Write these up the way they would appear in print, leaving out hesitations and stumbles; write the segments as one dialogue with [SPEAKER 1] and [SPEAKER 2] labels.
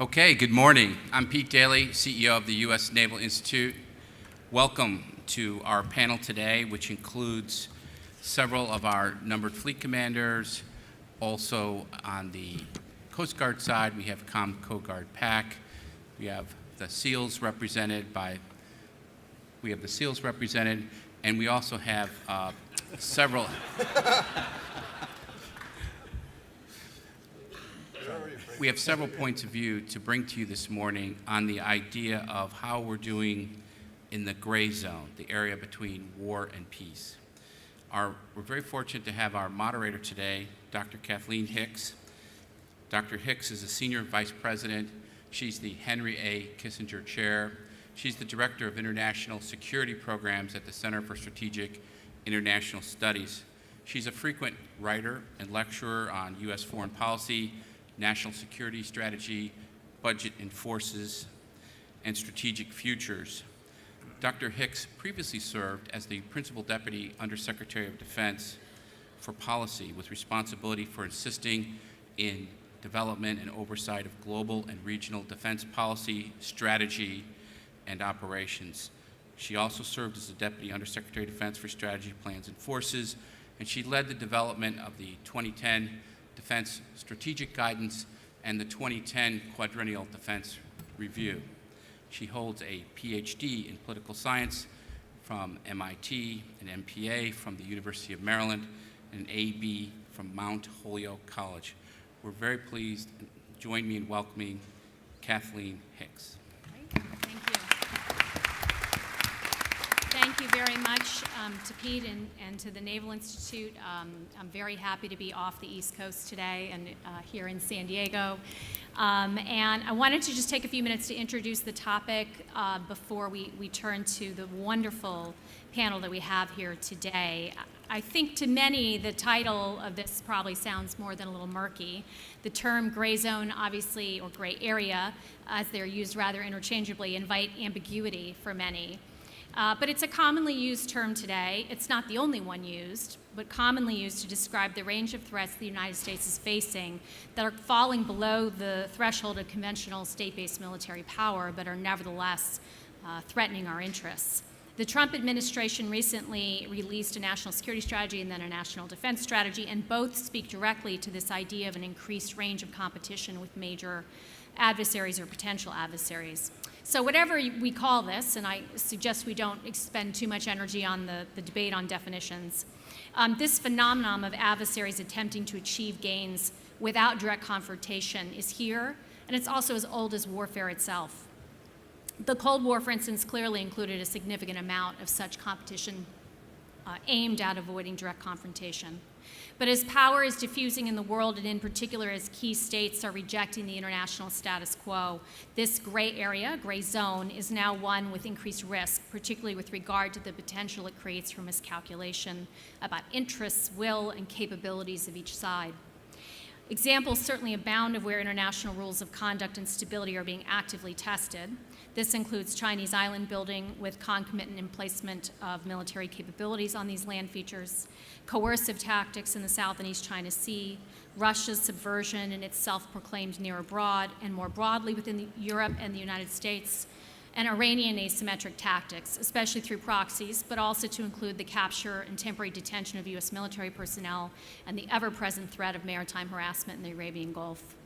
[SPEAKER 1] Okay, good morning. I'm Pete Daly, CEO of the U.S. Naval Institute. Welcome to our panel today, which includes several of our numbered fleet commanders. Also on the Coast Guard side, we have Coast Guard PAC. We have the SEALs represented, and we also have several. We have several points of view to bring to you this morning on the idea of how we're doing in the gray zone, the area between war and peace. We're very fortunate to have our moderator today, Dr. Kathleen Hicks. Dr. Hicks is a senior vice president. She's the Henry A. Kissinger Chair. She's the director of international security programs at the Center for Strategic International Studies. She's a frequent writer and lecturer on U.S. foreign policy, national security strategy, budget and forces, and strategic futures. Dr. Hicks previously served as the Principal Deputy Undersecretary of Defense for Policy with responsibility for assisting in development and oversight of global and regional defense policy, strategy, and operations. She also served as the Deputy Undersecretary of Defense for Strategy, Plans, and Forces, and she led the development of the 2010 Defense Strategic Guidance and the 2010 Quadrennial Defense Review. She holds a PhD in political science from MIT, an MPA from the University of Maryland, and an AB from Mount Holyoke College. We're very pleased. Join me in welcoming Kathleen Hicks.
[SPEAKER 2] Thank you. Thank you very much to Pete and to the Naval Institute. I'm very happy to be off the East Coast today and here in San Diego. And I wanted to just take a few minutes to introduce the topic before we turn to the wonderful panel that we have here today. I think to many, the title of this probably sounds more than a little murky. The term gray zone, obviously, or gray area, as they're used rather interchangeably, invite ambiguity for many. But it's a commonly used term today. It's not the only one used, but commonly used to describe the range of threats the United States is facing that are falling below the threshold of conventional state-based military power, but are nevertheless threatening our interests. The Trump administration recently released a national security strategy and then a national defense strategy, and both speak directly to this idea of an increased range of competition with major adversaries or potential adversaries. So whatever we call this, and I suggest we don't expend too much energy on the debate on definitions, this phenomenon of adversaries attempting to achieve gains without direct confrontation is here, and it's also as old as warfare itself. The Cold War, for instance, clearly included a significant amount of such competition aimed at avoiding direct confrontation. But as power is diffusing in the world, and in particular as key states are rejecting the international status quo, this gray area, gray zone, is now one with increased risk, particularly with regard to the potential it creates for miscalculation about interests, will, and capabilities of each side. Examples certainly abound of where international rules of conduct and stability are being actively tested. This includes Chinese island building with concomitant emplacement of military capabilities on these land features, coercive tactics in the South and East China Sea, Russia's subversion and its self-proclaimed near abroad, and more broadly within Europe and the United States, and Iranian asymmetric tactics, especially through proxies, but also to include the capture and temporary detention of U.S. military personnel and the ever-present threat of maritime harassment in the Arabian Gulf.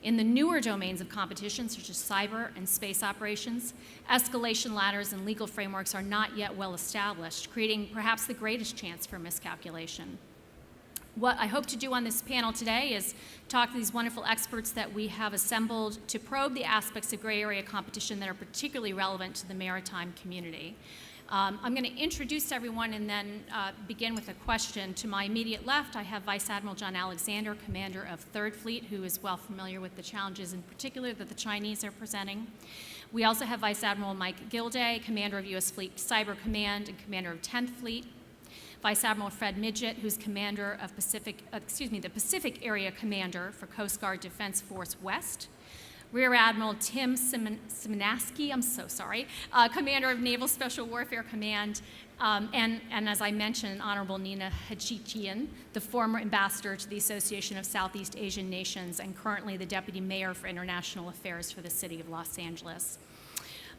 [SPEAKER 2] In the newer domains of competition, such as cyber and space operations, escalation ladders and legal frameworks are not yet well established, creating perhaps the greatest chance for miscalculation. What I hope to do on this panel today is talk to these wonderful experts that we have assembled to probe the aspects of gray area competition that are particularly relevant to the maritime community. I'm going to introduce everyone and then begin with a question. To my immediate left, I have Vice Admiral John Alexander, Commander of 3rd Fleet, who is well familiar with the challenges in particular that the Chinese are presenting. We also have Vice Admiral Mike Gilday, Commander of U.S. Fleet Cyber Command and Commander of 10th Fleet. Vice Admiral Fred Midgette, who's Commander of the Pacific Area Commander for Coast Guard Defense Force West. Rear Admiral Tim Szymanski, I'm so sorry, Commander of Naval Special Warfare Command, and as I mentioned, Honorable Nina Hachichian, the former ambassador to the Association of Southeast Asian Nations and currently the Deputy Mayor for International Affairs for the City of Los Angeles.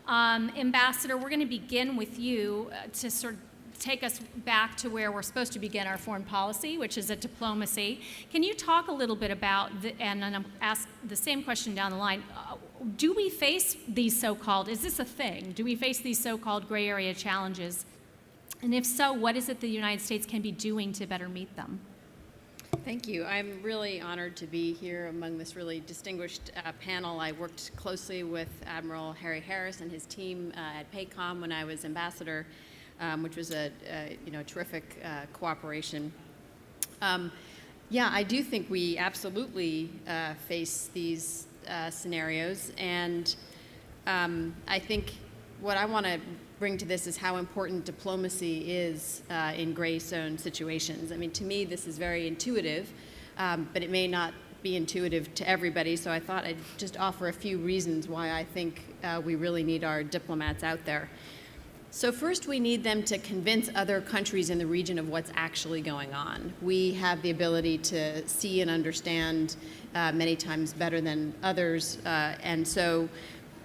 [SPEAKER 2] Ambassador, we're going to begin with you to sort of take us back to where we're supposed to begin our foreign policy, which is at diplomacy. Can you talk a little bit about, and I'll ask the same question down the line, do we face these so-called, is this a thing? Do we face these so-called gray area challenges? And if so, what is it the United States can be doing to better meet them?
[SPEAKER 3] Thank you. I'm really honored to be here among this really distinguished panel. I worked closely with Admiral Harry Harris and his team at PACOM when I was ambassador, which was a terrific cooperation. Yeah, I do think we absolutely face these scenarios, and I think what I want to bring to this is how important diplomacy is in gray zone situations. I mean, to me, this is very intuitive, but it may not be intuitive to everybody, so I thought I'd just offer a few reasons why I think we really need our diplomats out there. So first, we need them to convince other countries in the region of what's actually going on. We have the ability to see and understand many times better than others, and so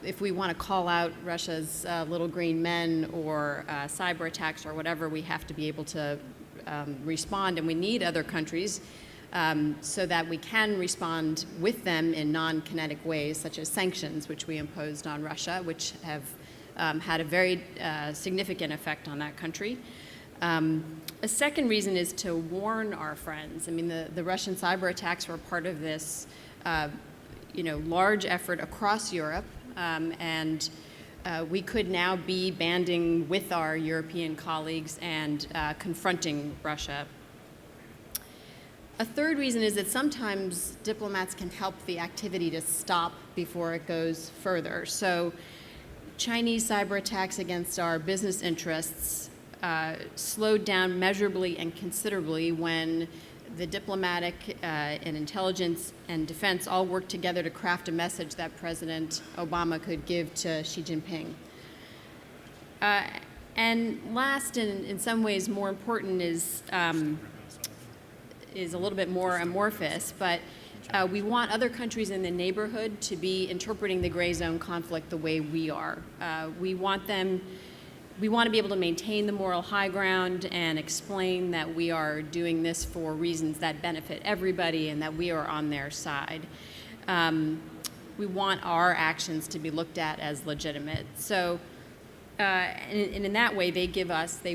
[SPEAKER 3] if we want to call out Russia's little green men or cyber attacks or whatever, we have to be able to respond, and we need other countries so that we can respond with them in non-kinetic ways, such as sanctions, which we imposed on Russia, which have had a very significant effect on that country. A second reason is to warn our friends. I mean, the Russian cyber attacks were part of this large effort across Europe, and we could now be banding with our European colleagues and confronting Russia. A third reason is that sometimes diplomats can help the activity to stop before it goes further. So Chinese cyber attacks against our business interests slowed down measurably and considerably when the diplomatic and intelligence and defense all worked together to craft a message that President Obama could give to Xi Jinping. And last, and in some ways more important, is a little bit more amorphous, but we want other countries in the neighborhood to be interpreting the gray zone conflict the way we are. We want to be able to maintain the moral high ground and explain that we are doing this for reasons that benefit everybody and that we are on their side. We want our actions to be looked at as legitimate. So, and in that way, they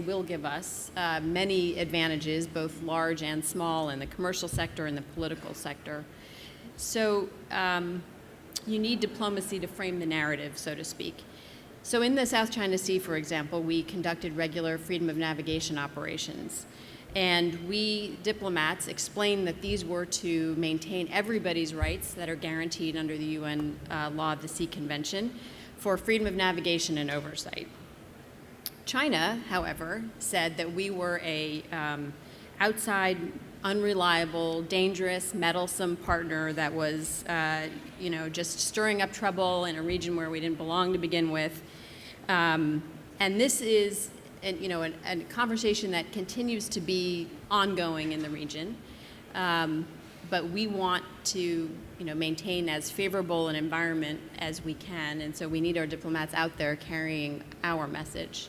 [SPEAKER 3] will give us many advantages, both large and small, in the commercial sector and the political sector. So you need diplomacy to frame the narrative, so to speak. So in the South China Sea, for example, we conducted regular freedom of navigation operations. And we diplomats explained that these were to maintain everybody's rights that are guaranteed under the UN Law of the Sea Convention for freedom of navigation and oversight. China, however, said that we were a outside, unreliable, dangerous, meddlesome partner that was, just stirring up trouble in a region where we didn't belong to begin with. And this is, a conversation that continues to be ongoing in the region. But we want to, maintain as favorable an environment as we can, and so we need our diplomats out there carrying our message.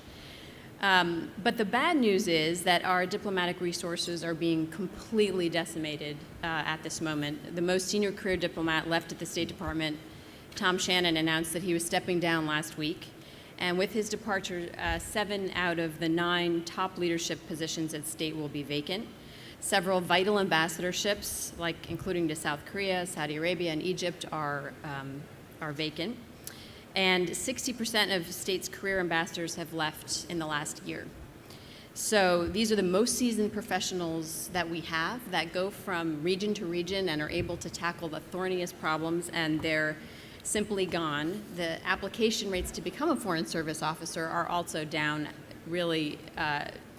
[SPEAKER 3] But the bad news is that our diplomatic resources are being completely decimated at this moment. The most senior career diplomat left at the State Department, Tom Shannon, announced that he was stepping down last week. And with his departure, 7 out of the 9 top leadership positions at State will be vacant. Several vital ambassadorships, including to South Korea, Saudi Arabia, and Egypt, are vacant. And 60% of State's career ambassadors have left in the last year. So these are the most seasoned professionals that we have that go from region to region and are able to tackle the thorniest problems, and they're simply gone. The application rates to become a Foreign Service officer are also down really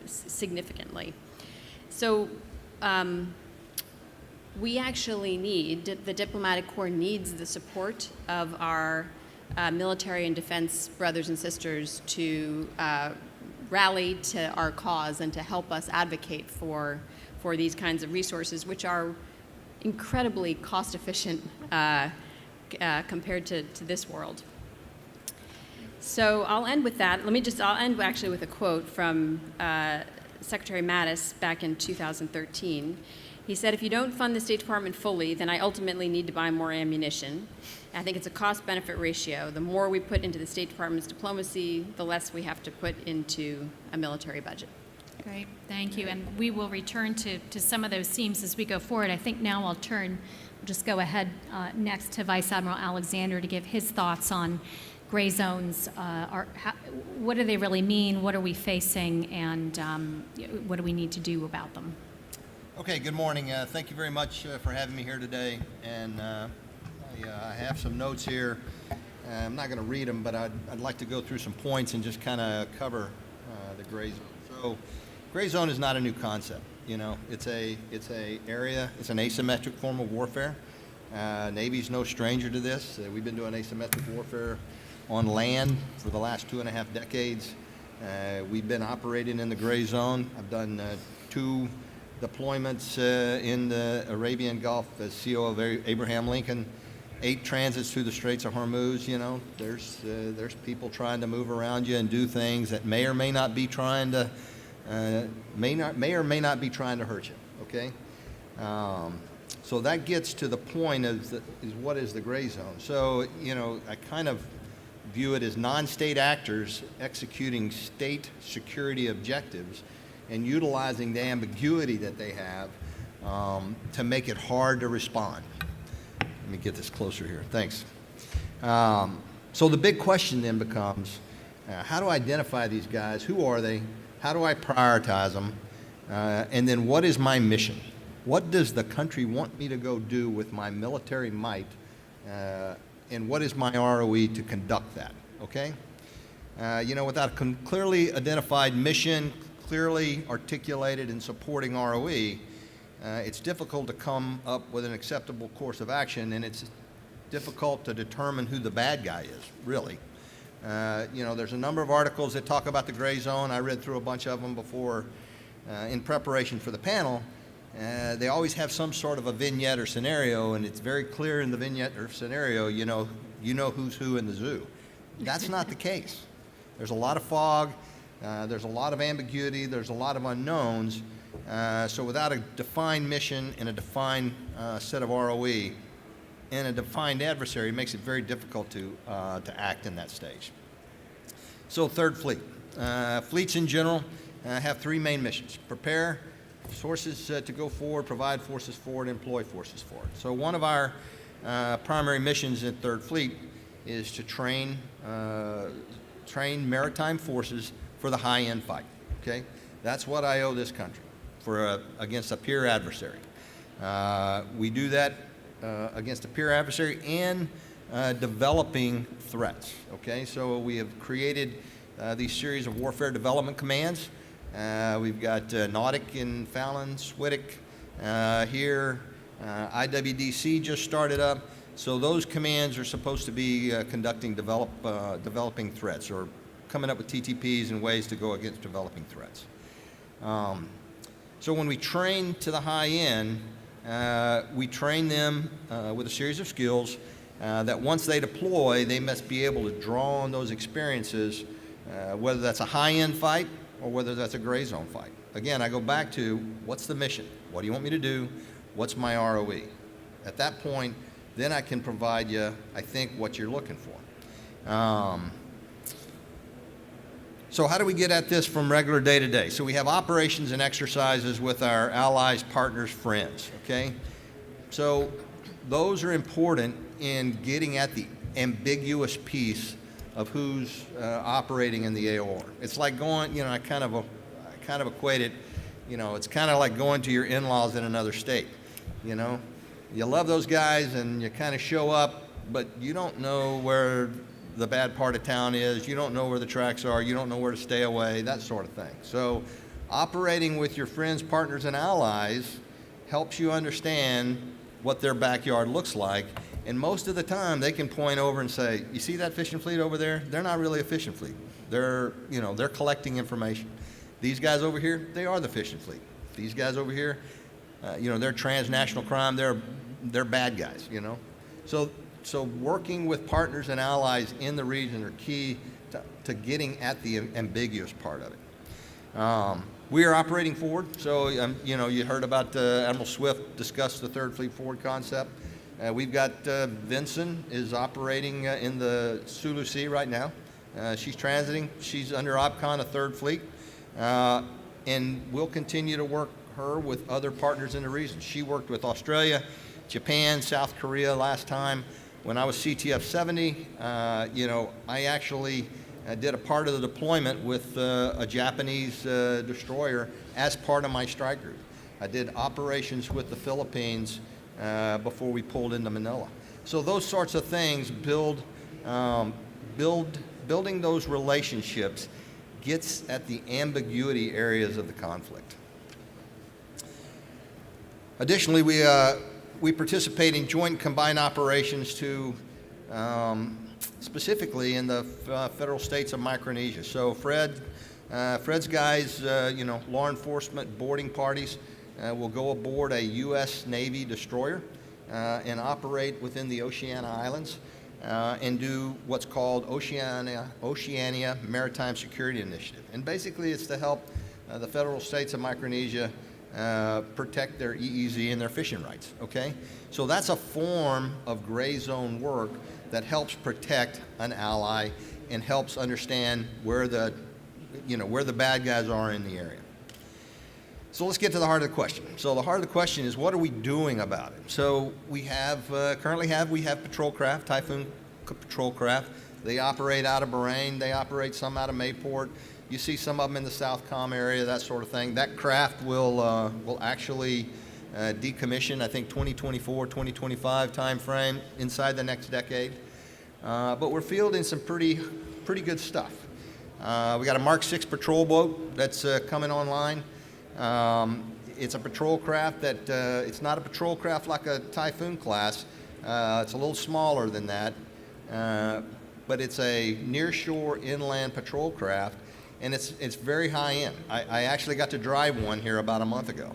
[SPEAKER 3] significantly. So we actually need, the diplomatic corps needs the support of our military and defense brothers and sisters to rally to our cause and to help us advocate for these kinds of resources, which are incredibly cost efficient compared to this world. So I'll end with that. I'll end actually with a quote from Secretary Mattis back in 2013. He said, "If you don't fund the State Department fully, then I ultimately need to buy more ammunition. I think it's a cost-benefit ratio. The more we put into the State Department's diplomacy, the less we have to put into a military budget."
[SPEAKER 2] Great, thank you. And we will return to some of those themes as we go forward. I think now I'll just go ahead next to Vice Admiral Alexander to give his thoughts on gray zones. What do they really mean? What are we facing? And what do we need to do about them?
[SPEAKER 4] Okay, good morning. Thank you very much for having me here today. And I have some notes here. I'm not going to read them, but I'd like to go through some points and just kind of cover the gray zone. So, gray zone is not a new concept. You know, it's an asymmetric form of warfare. Navy's no stranger to this. We've been doing asymmetric warfare on land for the last 2.5 decades. We've been operating in the gray zone. I've done 2 deployments in the Arabian Gulf as CO of Abraham Lincoln, 8 transits through the Straits of Hormuz. You know, there's people trying to move around you and do things that may or may not be trying to hurt you. Okay, so that gets to the point is what is the gray zone? So you know, I kind of view it as non-state actors executing state security objectives and utilizing the ambiguity that they have to make it hard to respond. Let me get this closer here. Thanks. So the big question then becomes, how do I identify these guys? Who are they? How do I prioritize them? And then what is my mission? What does the country want me to go do with my military might? And what is my ROE to conduct that? Okay? You know, without a clearly identified mission, clearly articulated and supporting ROE, it's difficult to come up with an acceptable course of action, and it's difficult to determine who the bad guy is, really. You know, there's a number of articles that talk about the gray zone. I read through a bunch of them before in preparation for the panel. They always have some sort of a vignette or scenario, and it's very clear in the vignette or scenario, you know who's who in the zoo. That's not the case. There's a lot of fog. There's a lot of ambiguity. There's a lot of unknowns. So without a defined mission and a defined set of ROE and a defined adversary, it makes it very difficult to act in that stage. So Third Fleet. Fleets in general have 3 main missions: prepare, sources to go forward, provide forces forward, employ forces forward. So one of our primary missions in Third Fleet is to train maritime forces for the high-end fight. Okay, that's what I owe this country against a peer adversary. We do that against a peer adversary and developing threats. Okay, so we have created these series of warfare development commands. We've got Nautic in Fallon, Swiddick here. IWDC just started up. So those commands are supposed to be conducting developing threats, or coming up with TTPs and ways to go against developing threats. So when we train to the high end, we train them with a series of skills that once they deploy, they must be able to draw on those experiences, whether that's a high-end fight or whether that's a gray zone fight. Again, I go back to, what's the mission? What do you want me to do? What's my ROE? At that point, then I can provide you, I think, what you're looking for. So how do we get at this from regular day to day? So we have operations and exercises with our allies, partners, friends, okay? So those are important in getting at the ambiguous piece of who's operating in the AOR. It's like going, you know, I kind of equate it, you know, it's kind of like going to your in-laws in another state, you know? You love those guys and you kind of show up, but you don't know where the bad part of town is, you don't know where the tracks are, you don't know where to stay away, that sort of thing. So operating with your friends, partners, and allies helps you understand what their backyard looks like. And most of the time, they can point over and say, you see that fishing fleet over there? They're not really a fishing fleet. They're collecting information. These guys over here, they are the fishing fleet. These guys over here, they're transnational crime. They're bad guys, So working with partners and allies in the region are key to getting at the ambiguous part of it. We are operating forward. So, you heard about Admiral Swift discuss the Third Fleet Forward concept. We've got Vinson is operating in the Sulu Sea right now. She's transiting. She's under OPCON, a Third Fleet. And we'll continue to work her with other partners in the region. She worked with Australia, Japan, South Korea last time. When I was CTF 70, I actually did a part of the deployment with a Japanese destroyer as part of my strike group. I did operations with the Philippines before we pulled into Manila. So those sorts of things building those relationships gets at the ambiguity areas of the conflict. Additionally, we participate in joint combined operations to specifically in the federal states of Micronesia. So Fred's guys, law enforcement boarding parties will go aboard a U.S. Navy destroyer and operate within the Oceania Islands and do what's called Oceania Maritime Security Initiative. And basically it's to help the federal states of Micronesia protect their EEZ and their fishing rights, okay? So that's a form of gray zone work that helps protect an ally and helps understand where the bad guys are in the area. So let's get to the heart of the question. So the heart of the question is, what are we doing about it? So we currently have patrol craft, Typhoon patrol craft. They operate out of Bahrain. They operate some out of Mayport. You see some of them in the Southcom area, that sort of thing. That craft will actually decommission, I think, 2024, 2025 time frame, inside the next decade. But we're fielding some pretty good stuff. We got a Mark 6 patrol boat that's coming online. It's a patrol craft that, it's not a patrol craft like a Typhoon class. It's a little smaller than that. But it's a near-shore inland patrol craft, and it's very high-end. I actually got to drive one here about a month ago.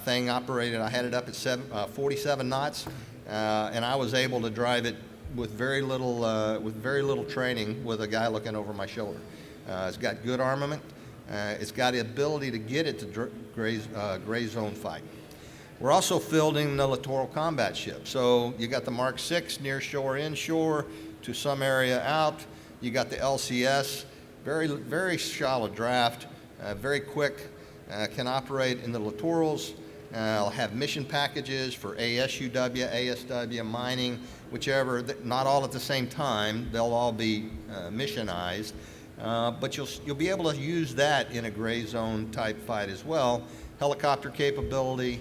[SPEAKER 4] Thing operated, I had it up at 47 knots, and I was able to drive it with very little training with a guy looking over my shoulder. It's got good armament. It's got the ability to get it to gray zone fight. We're also fielding the littoral combat ship. So you got the Mark 6 near shore, inshore, to some area out. You got the LCS, very shallow draft, very quick, can operate in the littorals. I'll have mission packages for ASUW, ASW, mining, whichever, not all at the same time. They'll all be missionized. But you'll be able to use that in a gray zone type fight as well. Helicopter capability,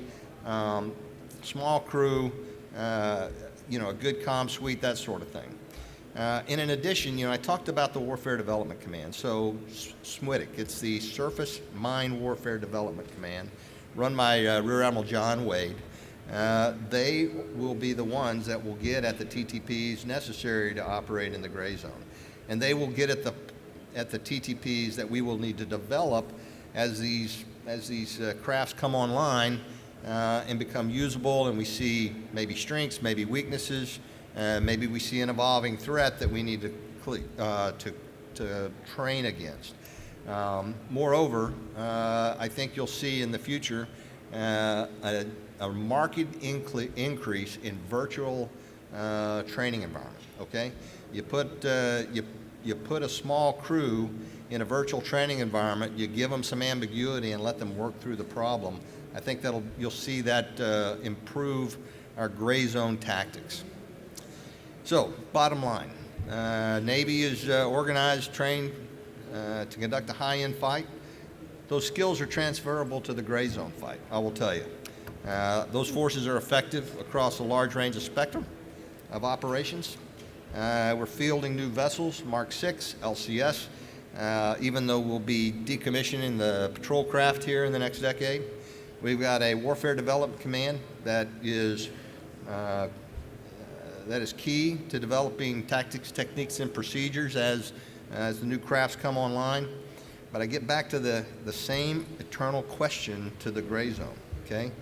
[SPEAKER 4] small crew, a good comm suite, that sort of thing. And in addition, I talked about the Warfare Development Command. So SMWDC, it's the Surface Mine Warfare Development Command, run by Rear Admiral John Wade. They will be the ones that will get at the TTPs necessary to operate in the gray zone. And they will get at the TTPs that we will need to develop as these crafts come online and become usable, and we see maybe strengths, maybe weaknesses, maybe we see an evolving threat that we need to train against. Moreover, I think you'll see in the future a marked increase in virtual training environment. Okay, you put a small crew in a virtual training environment, you give them some ambiguity and let them work through the problem. I think you'll see that improve our gray zone tactics. So, bottom line, Navy is organized, trained to conduct a high-end fight. Those skills are transferable to the gray zone fight, I will tell you. Those forces are effective across a large range of spectrum of operations. We're fielding new vessels, Mark 6, LCS, even though we'll be decommissioning the patrol craft here in the next decade. We've got a Warfare Development Command that is key to developing tactics, techniques, and procedures as the new crafts come online. But I get back to the same eternal question to the gray zone, okay?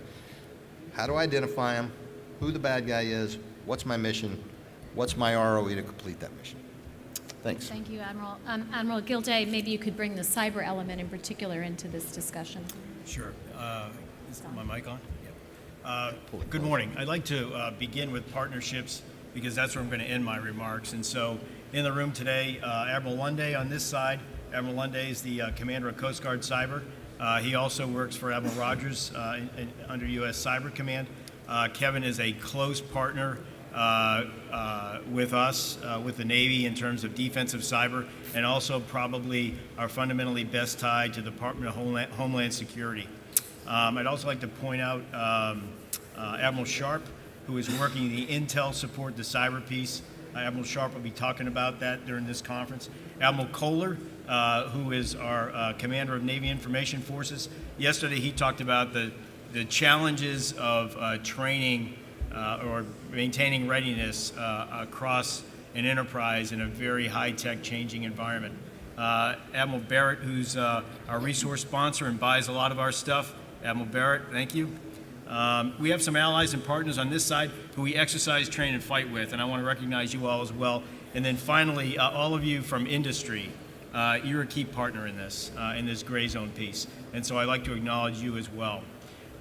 [SPEAKER 4] How do I identify them? Who the bad guy is? What's my mission? What's my ROE to complete that mission? Thanks.
[SPEAKER 2] Thank you, Admiral. Admiral Gilday, maybe you could bring the cyber element in particular into this discussion.
[SPEAKER 5] Sure. Is my mic on? Yeah. Good morning. I'd like to begin with partnerships because that's where I'm going to end my remarks. And so in the room today, Admiral Lunday on this side. Admiral Lunday is the commander of Coast Guard Cyber. He also works for Admiral Rogers under U.S. Cyber Command. Kevin is a close partner with us, with the Navy in terms of defensive cyber, and also probably are fundamentally best tied to the Department of Homeland Security. I'd also like to point out Admiral Sharp, who is working the intel support, the cyber piece. Admiral Sharp will be talking about that during this conference. Admiral Kohler, who is our commander of Navy Information Forces. Yesterday he talked about the challenges of training or maintaining readiness across an enterprise in a very high-tech changing environment. Admiral Barrett, who's our resource sponsor and buys a lot of our stuff. Admiral Barrett, thank you. We have some allies and partners on this side who we exercise, train, and fight with, and I want to recognize you all as well. And then finally, all of you from industry, you're a key partner in this gray zone piece. And so I'd like to acknowledge you as well.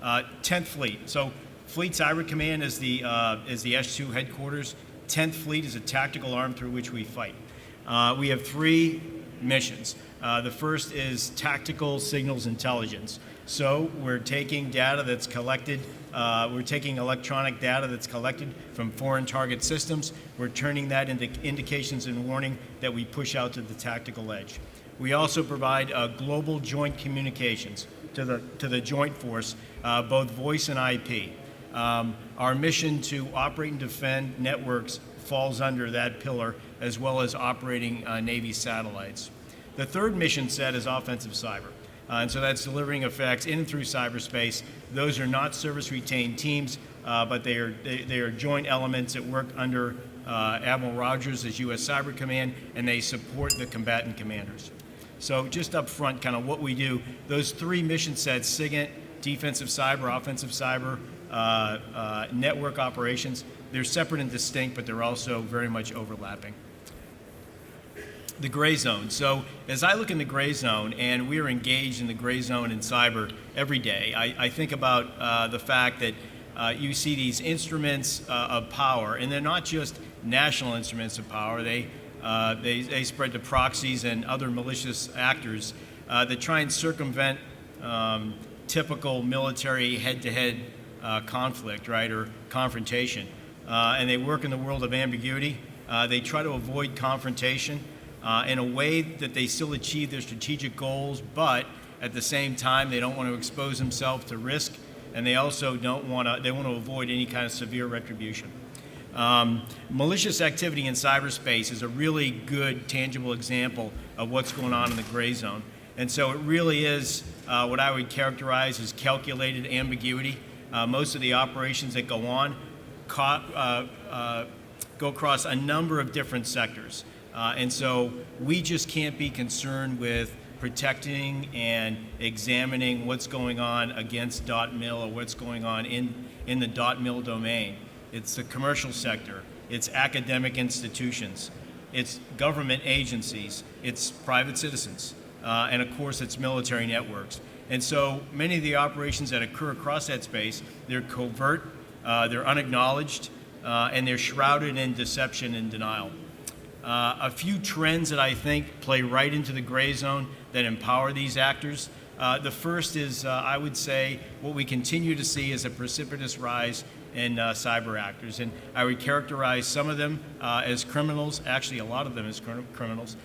[SPEAKER 5] 10th Fleet. So Fleet Cyber Command is the S2 headquarters. 10th Fleet is a tactical arm through which we fight. We have 3 missions. The first is tactical signals intelligence. So we're taking data that's collected, we're taking electronic data that's collected from foreign target systems. We're turning that into indications and warning that we push out to the tactical edge. We also provide global joint communications to the joint force, both voice and IP. Our mission to operate and defend networks falls under that pillar, as well as operating Navy satellites. The third mission set is offensive cyber. And so that's delivering effects in and through cyberspace. Those are not service-retained teams, but they are joint elements that work under Admiral Rogers as U.S. Cyber Command, and they support the combatant commanders. So just up front, kind of what we do, those 3 mission sets, SIGINT, defensive cyber, offensive cyber, network operations, they're separate and distinct, but they're also very much overlapping. The gray zone. So as I look in the gray zone, and we are engaged in the gray zone in cyber every day, I think about the fact that you see these instruments of power, and they're not just national instruments of power. They spread to proxies and other malicious actors that try and circumvent typical military head-to-head conflict, right, or confrontation. And they work in the world of ambiguity. They try to avoid confrontation in a way that they still achieve their strategic goals, but at the same time, they don't want to expose themselves to risk, and they also they want to avoid any kind of severe retribution. Malicious activity in cyberspace is a really good, tangible example of what's going on in the gray zone. And so it really is what I would characterize as calculated ambiguity. Most of the operations that go on go across a number of different sectors. And so we just can't be concerned with protecting and examining what's going on against .mil or what's going on in the .mil domain. It's the commercial sector, it's academic institutions, it's government agencies, it's private citizens, and of course it's military networks. And so many of the operations that occur across that space, they're covert, they're unacknowledged, and they're shrouded in deception and denial. A few trends that I think play right into the gray zone that empower these actors. The first is, I would say, what we continue to see is a precipitous rise in cyber actors. And I would characterize some of them as criminals, actually a lot of them as criminals,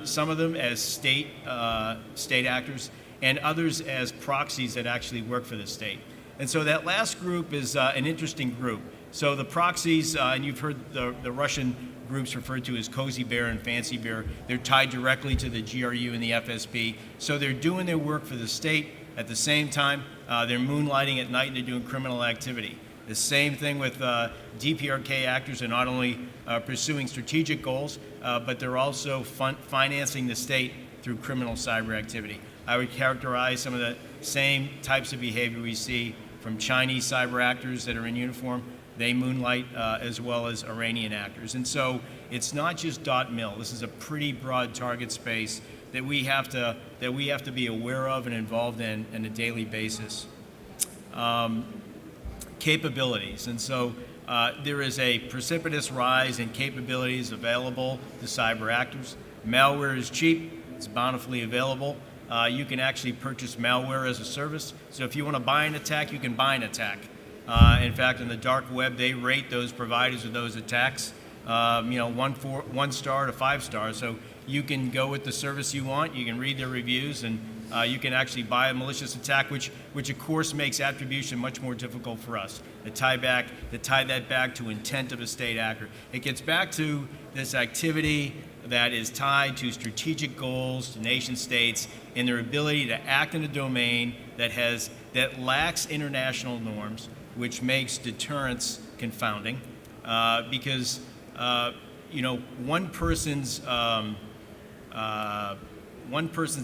[SPEAKER 5] some of them as state actors, and others as proxies that actually work for the state. And so that last group is an interesting group. So the proxies, and you've heard the Russian groups referred to as Cozy Bear and Fancy Bear, they're tied directly to the GRU and the FSB. So they're doing their work for the state. At the same time, They're moonlighting at night and they're doing criminal activity. The same thing with DPRK actors are not only pursuing strategic goals, but they're also financing the state through criminal cyber activity. I would characterize some of the same types of behavior we see from Chinese cyber actors that are in uniform. They moonlight as well as Iranian actors. And so it's not just .mil. This is a pretty broad target space that we have to be aware of and involved in on a daily basis. Capabilities. And so there is a precipitous rise in capabilities available to cyber actors. Malware is cheap. It's bountifully available. You can actually purchase malware as a service. So if you want to buy an attack, you can buy an attack. In fact, in the dark web, they rate those providers of those attacks, 1 star to 5 stars. So you can go with the service you want. You can read their reviews, and you can actually buy a malicious attack, which of course makes attribution much more difficult for us. To tie that back to intent of a state actor. It gets back to this activity that is tied to strategic goals, to nation states, and their ability to act in a domain that lacks international norms, which makes deterrence confounding, because one person's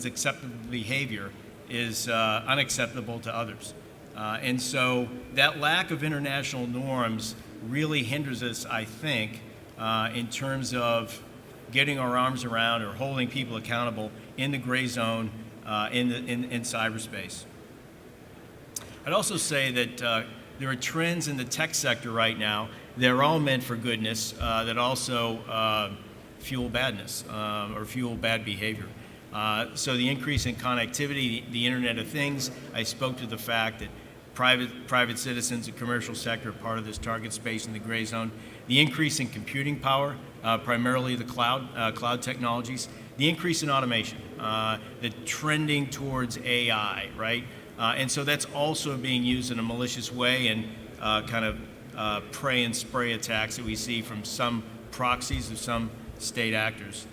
[SPEAKER 5] acceptable behavior is unacceptable to others, and so that lack of international norms really hinders us, I think, in terms of getting our arms around or holding people accountable in the gray zone in cyberspace. I'd also say that there are trends in the tech sector right now. They're all meant for goodness that also fuel badness or fuel bad behavior. So the increase in connectivity, the Internet of Things, I spoke to the fact that private citizens and commercial sector are part of this target space in the gray zone. The increase in computing power, primarily the cloud technologies. The increase in automation, the trending towards AI, right? And so that's also being used in a malicious way and kind of pray and spray attacks that we see from some proxies of some state actors.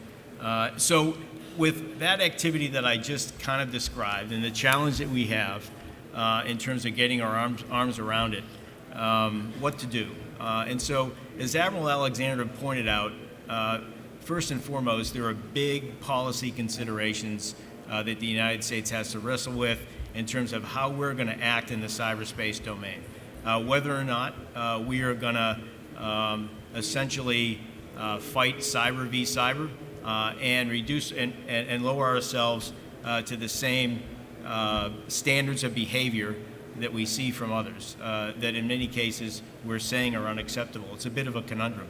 [SPEAKER 5] So with that activity that I just kind of described and the challenge that we have in terms of getting our arms around it, what to do. And so as Admiral Alexander pointed out, first and foremost, there are big policy considerations that the United States has to wrestle with in terms of how we're going to act in the cyberspace domain. Whether or not we are going to essentially fight cyber v. cyber and reduce and lower ourselves to the same standards of behavior that we see from others, that in many cases we're saying are unacceptable. It's a bit of a conundrum.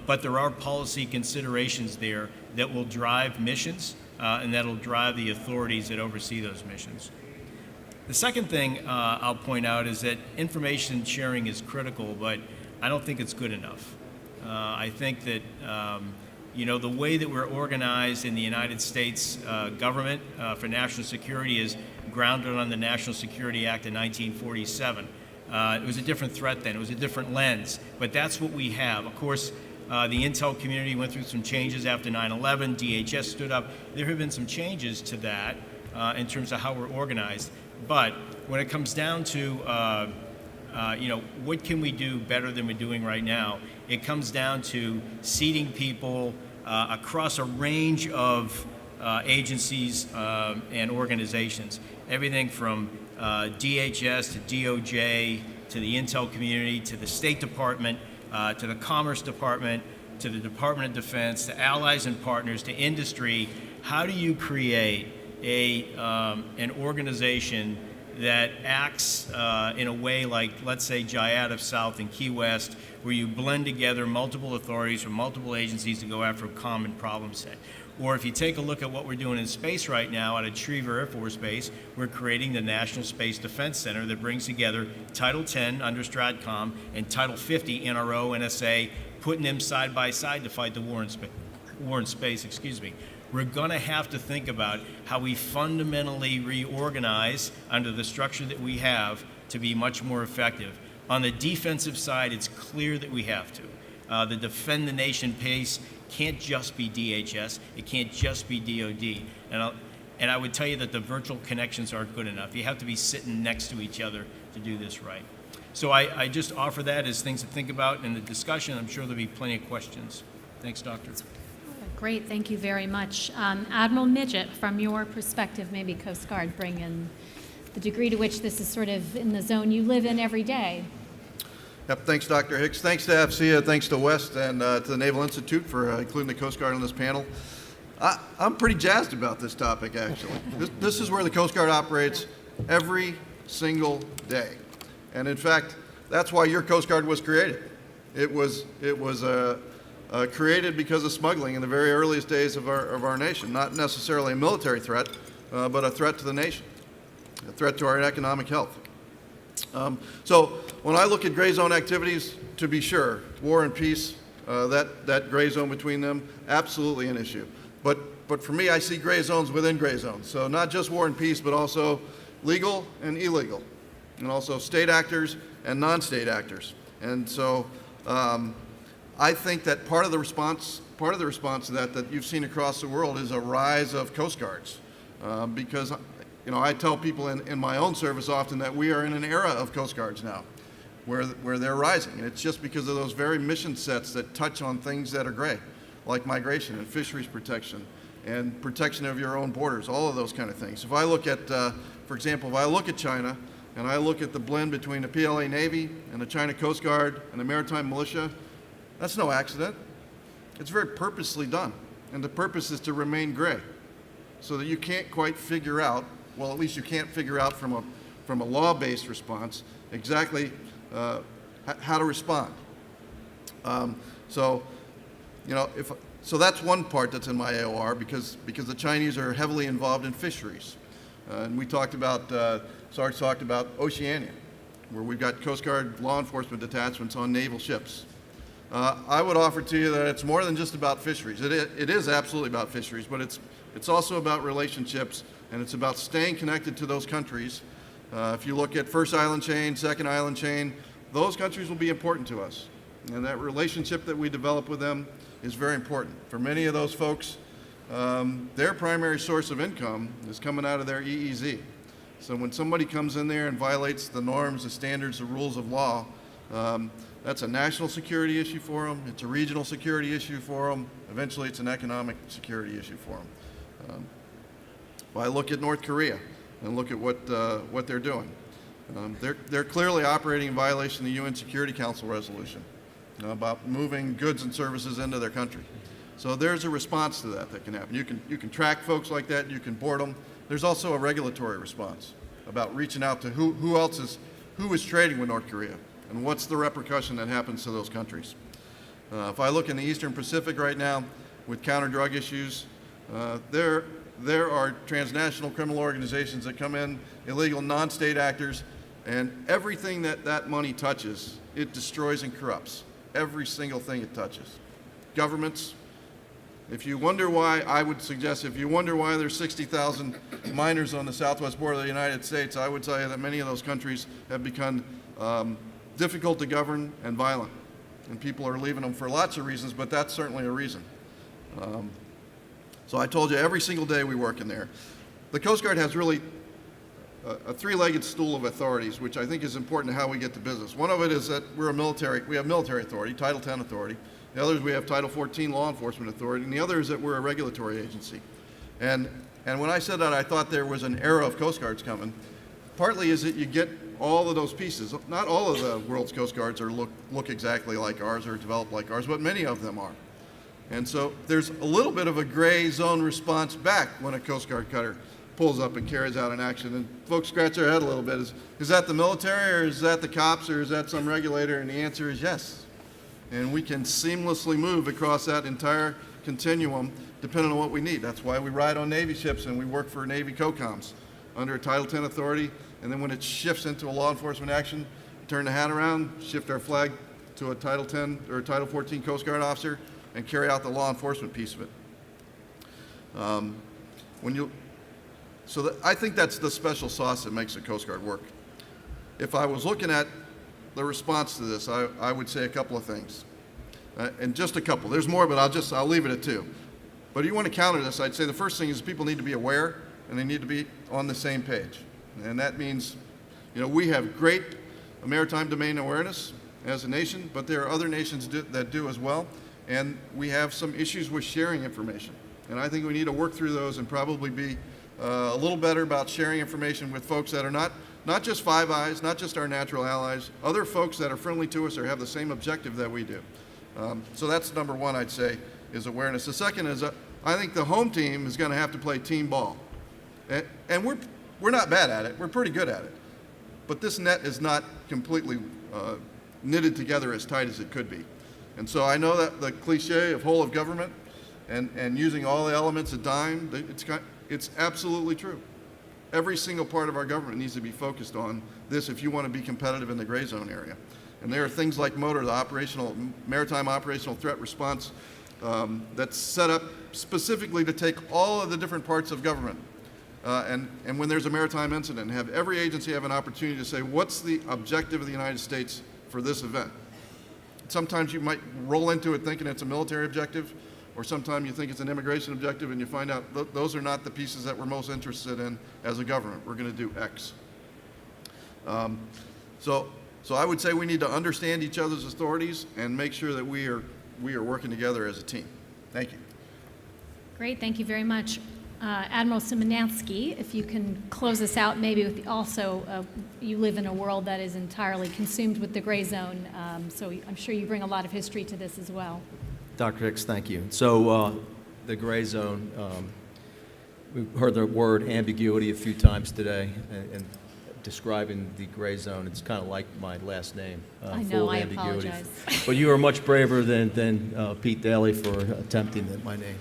[SPEAKER 5] But there are policy considerations there that will drive missions and that will drive the authorities that oversee those missions. The second thing I'll point out is that information sharing is critical, but I don't think it's good enough. I think that the way that we're organized in the United States government for national security is grounded on the National Security Act of 1947. It was a different threat then. It was a different lens. But that's what we have. Of course, the intel community went through some changes after 9/11. DHS stood up. There have been some changes to that in terms of how we're organized. But when it comes down to, what can we do better than we're doing right now, it comes down to seating people across a range of agencies and organizations. Everything from DHS to DOJ to the intel community to the State Department to the Commerce Department to the Department of Defense to allies and partners to industry. How do you create an organization that acts in a way like, let's say, Jayad of South and Key West, where you blend together multiple authorities from multiple agencies to go after a common problem set? Or if you take a look at what we're doing in space right now out at Schriever Air Force Base, we're creating the National Space Defense Center that brings together Title 10 under STRATCOM and Title 50 NRO, NSA, putting them side by side to fight the war in space. We're going to have to think about how we fundamentally reorganize under the structure that we have to be much more effective. On the defensive side, it's clear that we have to. The defend the nation pace can't just be DHS. It can't just be DOD. And And I would tell you that the virtual connections aren't good enough. You have to be sitting next to each other to do this right. So I just offer that as things to think about in the discussion. I'm sure there'll be plenty of questions. Thanks, Doctor.
[SPEAKER 2] Great, thank you very much. Admiral Midgette, from your perspective, maybe Coast Guard, bring in the degree to which this is sort of in the zone you live in every day.
[SPEAKER 6] Yep, thanks, Dr. Hicks. Thanks to AFCEA, thanks to West, and to the Naval Institute for including the Coast Guard on this panel. I'm pretty jazzed about this topic, actually. This is where the Coast Guard operates every single day. And in fact, that's why your Coast Guard was created. It was created because of smuggling in the very earliest days of our nation. Not necessarily a military threat, but a threat to the nation, a threat to our economic health. So when I look at gray zone activities, to be sure, war and peace, that gray zone between them, absolutely an issue. But for me, I see gray zones within gray zones. So not just war and peace, but also legal and illegal, and also state actors and non-state actors. And so I think that part of the response to that you've seen across the world is a rise of Coast Guards, because I tell people in my own service often that we are in an era of Coast Guards now, where they're rising, and it's just because of those very mission sets that touch on things that are gray, like migration and fisheries protection and protection of your own borders, all of those kind of things. If I look at, for example, if I look at China and I look at the blend between the PLA Navy and the China Coast Guard and the Maritime Militia, that's no accident. It's very purposely done, and the purpose is to remain gray, so that you can't quite figure out, well, at least you can't figure out from a law-based response exactly how to respond. So that's one part that's in my AOR, because the Chinese are heavily involved in fisheries, and we talked about Sarge talked about Oceania, where we've got Coast Guard law enforcement detachments on naval ships. I would offer to you that it's more than just about fisheries. It is absolutely about fisheries, but it's also about relationships, and it's about staying connected to those countries. If you look at first island chain, second island chain, those countries will be important to us. And that relationship that we develop with them is very important. For many of those folks, their primary source of income is coming out of their EEZ. So when somebody comes in there and violates the norms, the standards, the rules of law, that's a national security issue for them. It's a regional security issue for them. Eventually, it's an economic security issue for them. If I look at North Korea and look at what they're doing, they're clearly operating in violation of the UN Security Council resolution about moving goods and services into their country. So there's a response to that can happen. You can track folks like that. You can board them. There's also a regulatory response about reaching out to who is trading with North Korea, and what's the repercussion that happens to those countries. If I look in the Eastern Pacific right now with counter-drug issues, there are transnational criminal organizations that come in, illegal non-state actors, and everything that money touches, it destroys and corrupts. Every single thing it touches. Governments, if you wonder why, I would suggest if you wonder why there's 60,000 miners on the southwest border of the United States, I would tell you that many of those countries have become difficult to govern and violent. And people are leaving them for lots of reasons, but that's certainly a reason. So I told you, every single day we work in there. The Coast Guard has really a three-legged stool of authorities, which I think is important to how we get to business. One of it is that we have military authority, Title 10 authority. The other is we have Title 14 law enforcement authority, and the other is that we're a regulatory agency. And when I said that, I thought there was an era of Coast Guards coming. Partly is that you get all of those pieces. Not all of the world's Coast Guards look exactly like ours or developed like ours, but many of them are. And so there's a little bit of a gray zone response back when a Coast Guard cutter pulls up and carries out an action. And folks scratch their head a little bit. Is that the military, or is that the cops, or is that some regulator? And the answer is yes. And we can seamlessly move across that entire continuum depending on what we need. That's why we ride on Navy ships and we work for Navy COCOMs under a Title 10 authority. And then when it shifts into a law enforcement action, turn the hat around, shift our flag to a Title 10 or Title 14 Coast Guard officer, and carry out the law enforcement piece of it. I think that's the special sauce that makes the Coast Guard work. If I was looking at the response to this, I would say a couple of things, and just a couple. There's more, but I'll leave it at two. But if you want to counter this, I'd say the first thing is people need to be aware and they need to be on the same page. And that means, we have great maritime domain awareness as a nation, but there are other nations that do as well, and we have some issues with sharing information. And I think we need to work through those and probably be a little better about sharing information with folks that are not just Five Eyes, not just our natural allies, other folks that are friendly to us or have the same objective that we do. So that's number one, I'd say, is awareness. The second is I think the home team is going to have to play team ball. And we're not bad at it. We're pretty good at it. But this net is not completely knitted together as tight as it could be. And so I know that the cliche of whole of government and using all the elements of DIME, it's absolutely true. Every single part of our government needs to be focused on this if you want to be competitive in the gray zone area. And there are things like MOTOR, the Maritime Operational Threat Response, that's set up specifically to take all of the different parts of government. And when there's a maritime incident, have every agency have an opportunity to say, what's the objective of the United States for this event? Sometimes you might roll into it thinking it's a military objective, or sometimes you think it's an immigration objective, and you find out those are not the pieces that we're most interested in as a government. We're going to do X. So I would say we need to understand each other's authorities and make sure that we are working together as a team. Thank you.
[SPEAKER 2] Great, thank you very much. Admiral Szymanski, if you can close us out maybe with also, you live in a world that is entirely consumed with the gray zone, so I'm sure you bring a lot of history to this as well.
[SPEAKER 7] Dr. Hicks, thank you. So the gray zone, we've heard the word ambiguity a few times today, and describing the gray zone, it's kind of like my last name,
[SPEAKER 2] I know,
[SPEAKER 7] full of
[SPEAKER 2] I
[SPEAKER 7] ambiguity.
[SPEAKER 2] apologize.
[SPEAKER 7] But you are much braver than Pete Daly for attempting my name.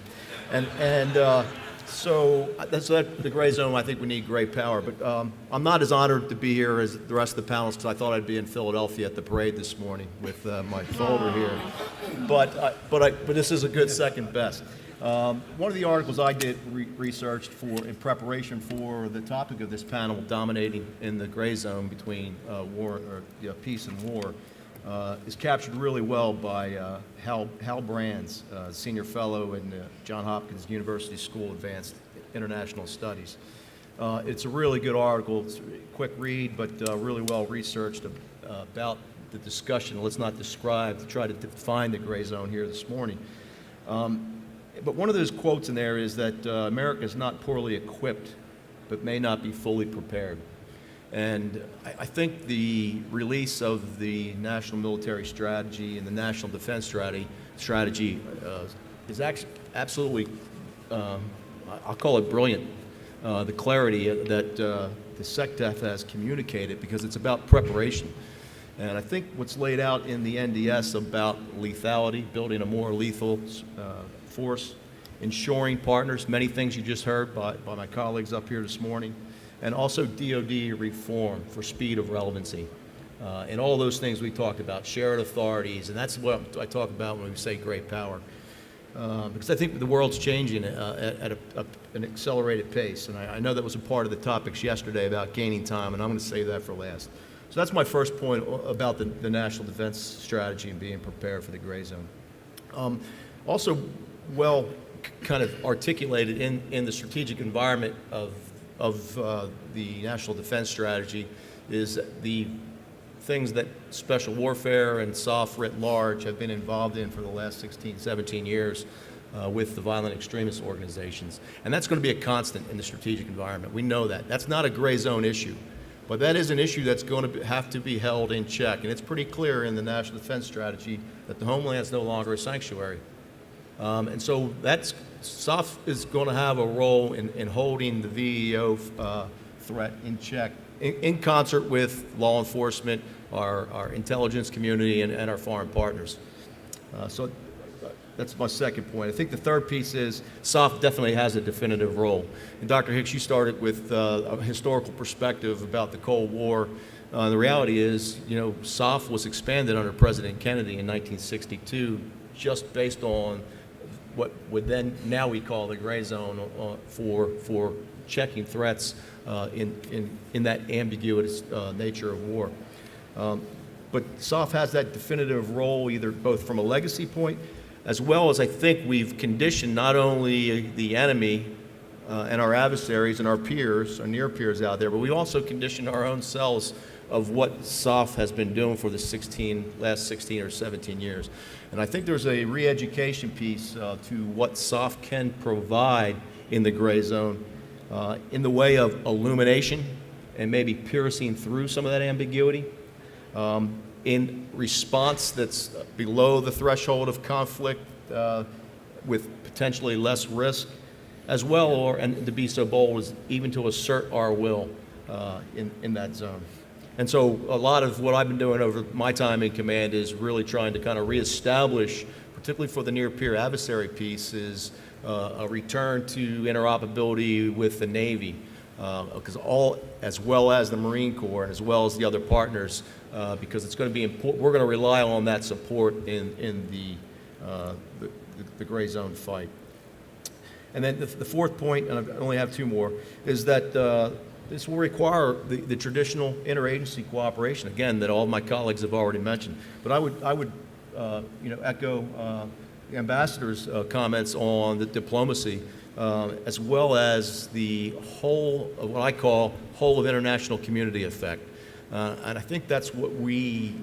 [SPEAKER 7] So the gray zone, I think we need great power. But I'm not as honored to be here as the rest of the panelists because I thought I'd be in Philadelphia at the parade this morning with my folder here. But this is a good second best. One of the articles I did researched in preparation for the topic of this panel, dominating in the gray zone between peace and war, is captured really well by Hal Brands, senior fellow in Johns Hopkins University School of Advanced International Studies. It's a really good article. It's a quick read, but really well researched about the discussion. Let's not try to define the gray zone here this morning. But one of those quotes in there is that America is not poorly equipped, but may not be fully prepared. And I think the release of the National Military Strategy and the National Defense Strategy is actually absolutely, I'll call it brilliant, the clarity that the SecDef has communicated, because it's about preparation. And I think what's laid out in the NDS about lethality, building a more lethal force, ensuring partners, many things you just heard by my colleagues up here this morning, and also DoD reform for speed of relevancy. And all those things we talked about, shared authorities, and that's what I talk about when we say great power. Because I think the world's changing at an accelerated pace, and I know that was a part of the topics yesterday about gaining time, and I'm going to save that for last. So that's my first point about the National Defense Strategy and being prepared for the gray zone. Also, well kind of articulated in the strategic environment of the National Defense Strategy is the things that special warfare and SOF writ large have been involved in for the last 16, 17 years with the violent extremist organizations. And that's going to be a constant in the strategic environment. We know that. That's not a gray zone issue. But that is an issue that's going to have to be held in check. And it's pretty clear in the National Defense Strategy that the homeland is no longer a sanctuary. And so SOF is going to have a role in holding the VEO threat in check, in concert with law enforcement, our intelligence community, and our foreign partners. So that's my second point. I think the third piece is SOF definitely has a definitive role. And Dr. Hicks, you started with a historical perspective about the Cold War. The reality is, SOF was expanded under President Kennedy in 1962 just based on what would now we call the gray zone for checking threats in that ambiguous nature of war. But SOF has that definitive role, either both from a legacy point, as well as I think we've conditioned not only the enemy and our adversaries and our peers, our near peers out there, but we also condition our own selves of what SOF has been doing for the last 16 or 17 years. And I think there's a re-education piece to what SOF can provide in the gray zone in the way of illumination and maybe piercing through some of that ambiguity in response that's below the threshold of conflict with potentially less risk, as well, and to be so bold as even to assert our will in that zone. And so a lot of what I've been doing over my time in command is really trying to kind of reestablish, particularly for the near-peer adversary piece, is a return to interoperability with the Navy, because as well as the Marine Corps and as well as the other partners, because it's going to be important. We're going to rely on that support in the gray zone fight. And then the fourth point, and I only have two more, is that this will require the traditional interagency cooperation, again, that all of my colleagues have already mentioned. But I would echo the ambassador's comments on the diplomacy, as well as the whole of what I call whole of international community effect. And I think that's what we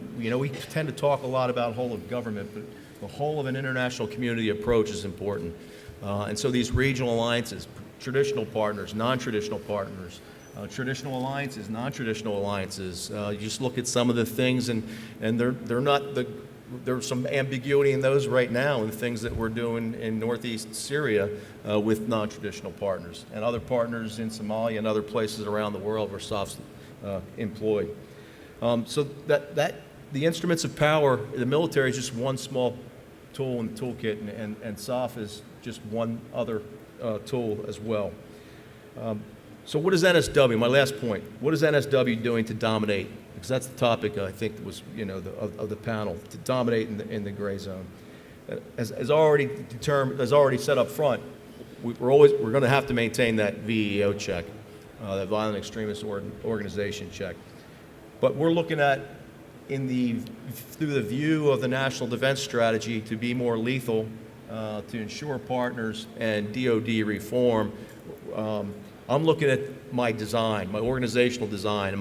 [SPEAKER 7] tend to talk a lot about whole of government, but the whole of an international community approach is important. And so these regional alliances, traditional partners, non-traditional partners, traditional alliances, non-traditional alliances. You just look at some of the things, and they're not there's some ambiguity in those right now in the things that we're doing in northeast Syria with non-traditional partners and other partners in Somalia and other places around the world where SOF's employed. So that the instruments of power, the military is just one small tool in the toolkit, and SOF is just one other tool as well. So what is NSW? My last point. What is NSW doing to dominate? Because that's the topic I think that was of the panel, to dominate in the gray zone. As already determined, as already said up front, we're going to have to maintain that VEO check, that violent extremist organization check. But we're looking at through the view of the National Defense Strategy to be more lethal, to ensure partners and DoD reform. I'm looking at my design, my organizational design, and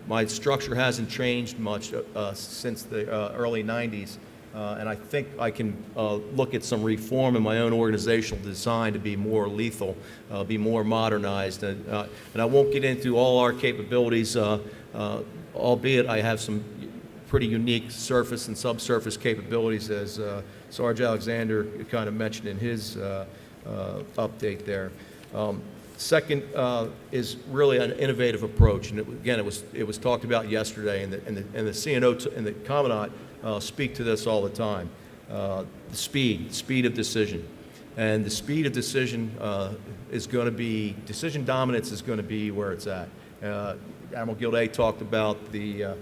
[SPEAKER 7] my structure hasn't changed much since the early 90s, and I think I can look at some reform in my own organizational design to be more lethal, be more modernized, and I won't get into all our capabilities, albeit I have some pretty unique surface and subsurface capabilities, as Sarge Alexander kind of mentioned in his update there. Second is really an innovative approach, and it was talked about yesterday, and the CNO and the Commandant speak to this all the time. The speed of decision, and the speed of decision is going to be, decision dominance is going to be where it's at. Admiral Gilday talked about the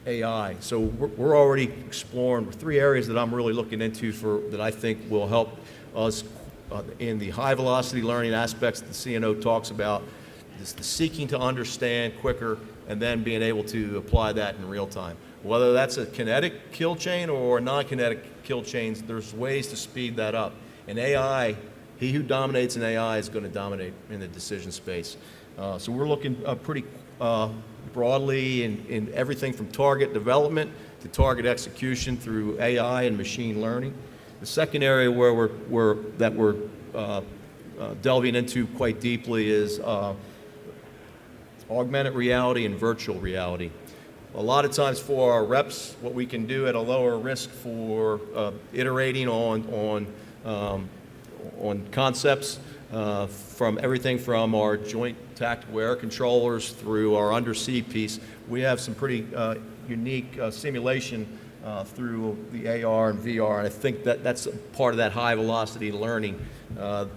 [SPEAKER 7] AI, so we're already exploring three areas that I'm really looking into that I think will help us. In the high-velocity learning aspects that the CNO talks about, the seeking to understand quicker and then being able to apply that in real time. Whether that's a kinetic kill chain or non-kinetic kill chains, there's ways to speed that up. And AI, he who dominates in AI is going to dominate in the decision space. So we're looking pretty broadly in everything from target development to target execution through AI and machine learning. The second area where we're delving into quite deeply is augmented reality and virtual reality. A lot of times for our reps, what we can do at a lower risk for iterating on concepts from everything from our joint tactical air controllers through our undersea piece, we have some pretty unique simulation through the AR and VR, and I think that's part of that high velocity learning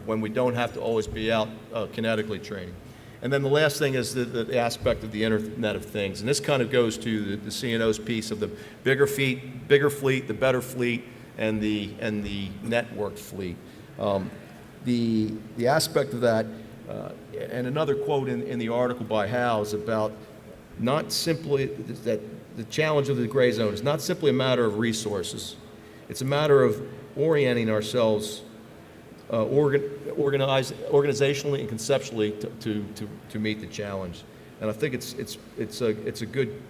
[SPEAKER 7] when we don't have to always be out kinetically training. And then the last thing is the aspect of the Internet of Things, and this kind of goes to the CNO's piece of the bigger fleet, the better fleet, and the networked fleet. The aspect of that, and another quote in the article by Howe is about not simply that the challenge of the gray zone is not simply a matter of resources. It's a matter of orienting ourselves organizationally and conceptually to meet the challenge. And I think it's a good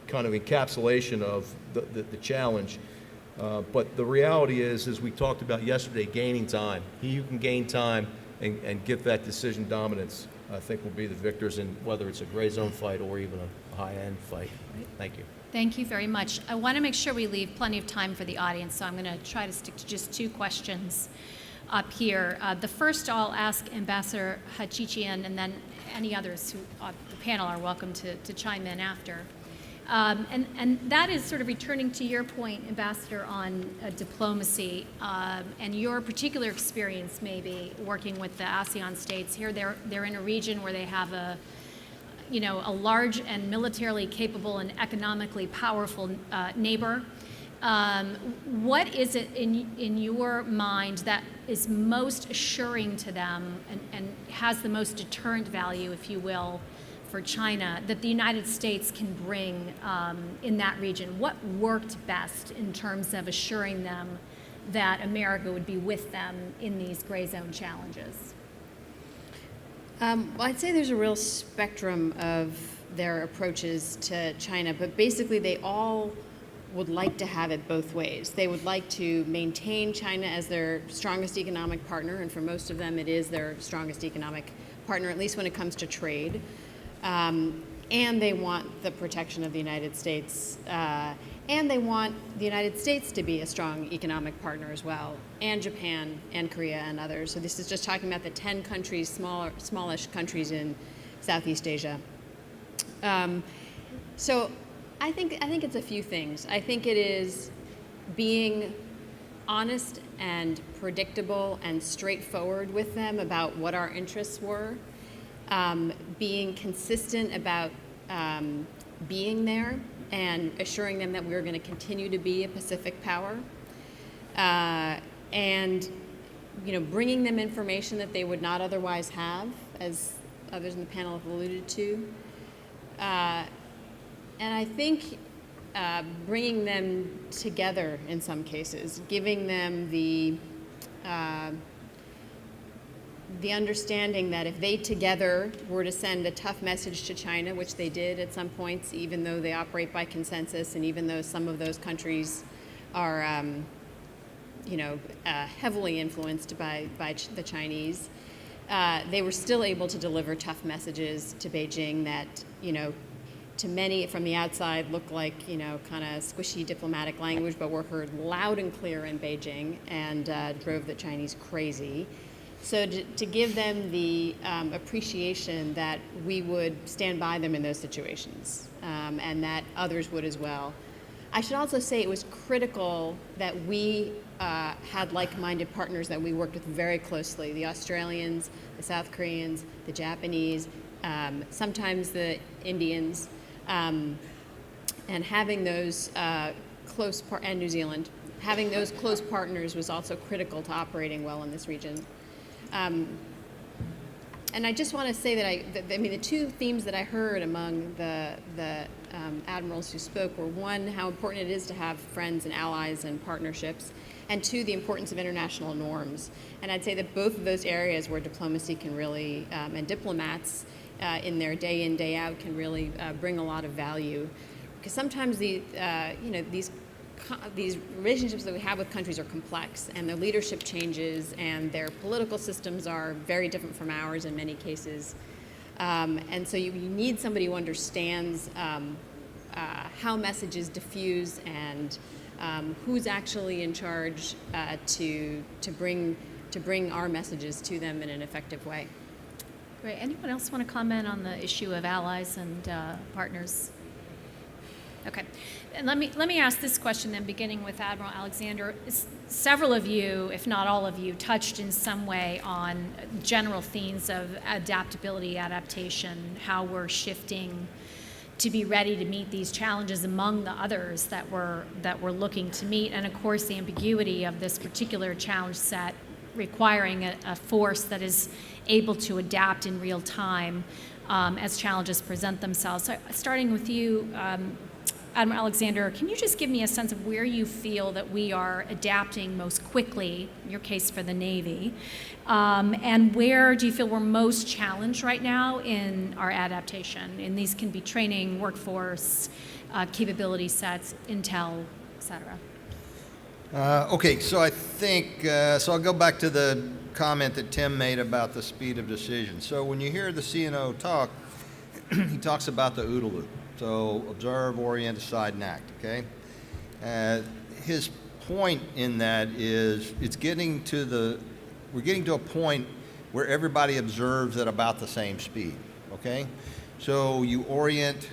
[SPEAKER 7] kind of encapsulation of the challenge. But the reality is, as we talked about yesterday, gaining time. He who can gain time and get that decision dominance, I think, will be the victors in whether it's a gray zone fight or even a high-end fight. Thank you.
[SPEAKER 2] Thank you very much. I want to make sure we leave plenty of time for the audience, so I'm going to try to stick to just 2 questions up here. The first I'll ask Ambassador Hachichian, and then any others who the panel are welcome to chime in after. And that is sort of returning to your point, Ambassador, on diplomacy and your particular experience maybe working with the ASEAN states. Here they're in a region where they have a large and militarily capable and economically powerful neighbor. What is it in your mind that is most assuring to them and has the most deterrent value, if you will, for China that the United States can bring in that region? What worked best in terms of assuring them that America would be with them in these gray zone challenges?
[SPEAKER 3] Well, I'd say there's a real spectrum of their approaches to China, but basically they all would like to have it both ways. They would like to maintain China as their strongest economic partner, and for most of them it is their strongest economic partner, at least when it comes to trade. And they want the protection of the United States, and they want the United States to be a strong economic partner as well, and Japan and Korea and others. So this is just talking about the 10 countries, smallish countries in Southeast Asia. So I think it's a few things. I think it is being honest and predictable and straightforward with them about what our interests were. Being consistent about being there and assuring them that we're going to continue to be a Pacific power, and bringing them information that they would not otherwise have, as others in the panel have alluded to, and I think bringing them together in some cases, giving them the understanding that if they together were to send a tough message to China, which they did at some points, even though they operate by consensus, and even though some of those countries are, heavily influenced by the Chinese, they were still able to deliver tough messages to Beijing that, to many from the outside look like, kind of squishy diplomatic language, but were heard loud and clear in Beijing and drove the Chinese crazy. So to give them the appreciation that we would stand by them in those situations, and that others would as well. I should also say it was critical that we had like-minded partners that we worked with very closely, the Australians, the South Koreans, the Japanese, sometimes the Indians, and having those and New Zealand, having those close partners was also critical to operating well in this region. And I just want to say that the 2 themes that I heard among the admirals who spoke were, 1, how important it is to have friends and allies and partnerships, and 2, the importance of international norms. And I'd say that both of those areas where diplomacy can really, and diplomats in their day in, day out can really bring a lot of value. Because sometimes these relationships that we have with countries are complex, and their leadership changes, and their political systems are very different from ours in many cases. And so you need somebody who understands how messages diffuse and who's actually in charge to bring our messages to them in an effective way.
[SPEAKER 2] Great. Anyone else want to comment on the issue of allies and partners? Okay, and let me ask this question then, beginning with Admiral Alexander. Several of you, if not all of you, touched in some way on general themes of adaptability, adaptation, how we're shifting to be ready to meet these challenges among the others that we're looking to meet, and of course the ambiguity of this particular challenge set requiring a force that is able to adapt in real time as challenges present themselves. So starting with you, Admiral Alexander, can you just give me a sense of where you feel that we are adapting most quickly, in your case for the Navy, and where do you feel we're most challenged right now in our adaptation? And these can be training, workforce, capability sets, intel, et cetera.
[SPEAKER 4] Okay, so I think, so I'll go back to the comment that Tim made about the speed of decision. So when you hear the CNO talk, he talks about the OODA loop. So observe, orient, decide, and act, okay? His point in that is we're getting to a point where everybody observes at about the same speed, okay? So you orient,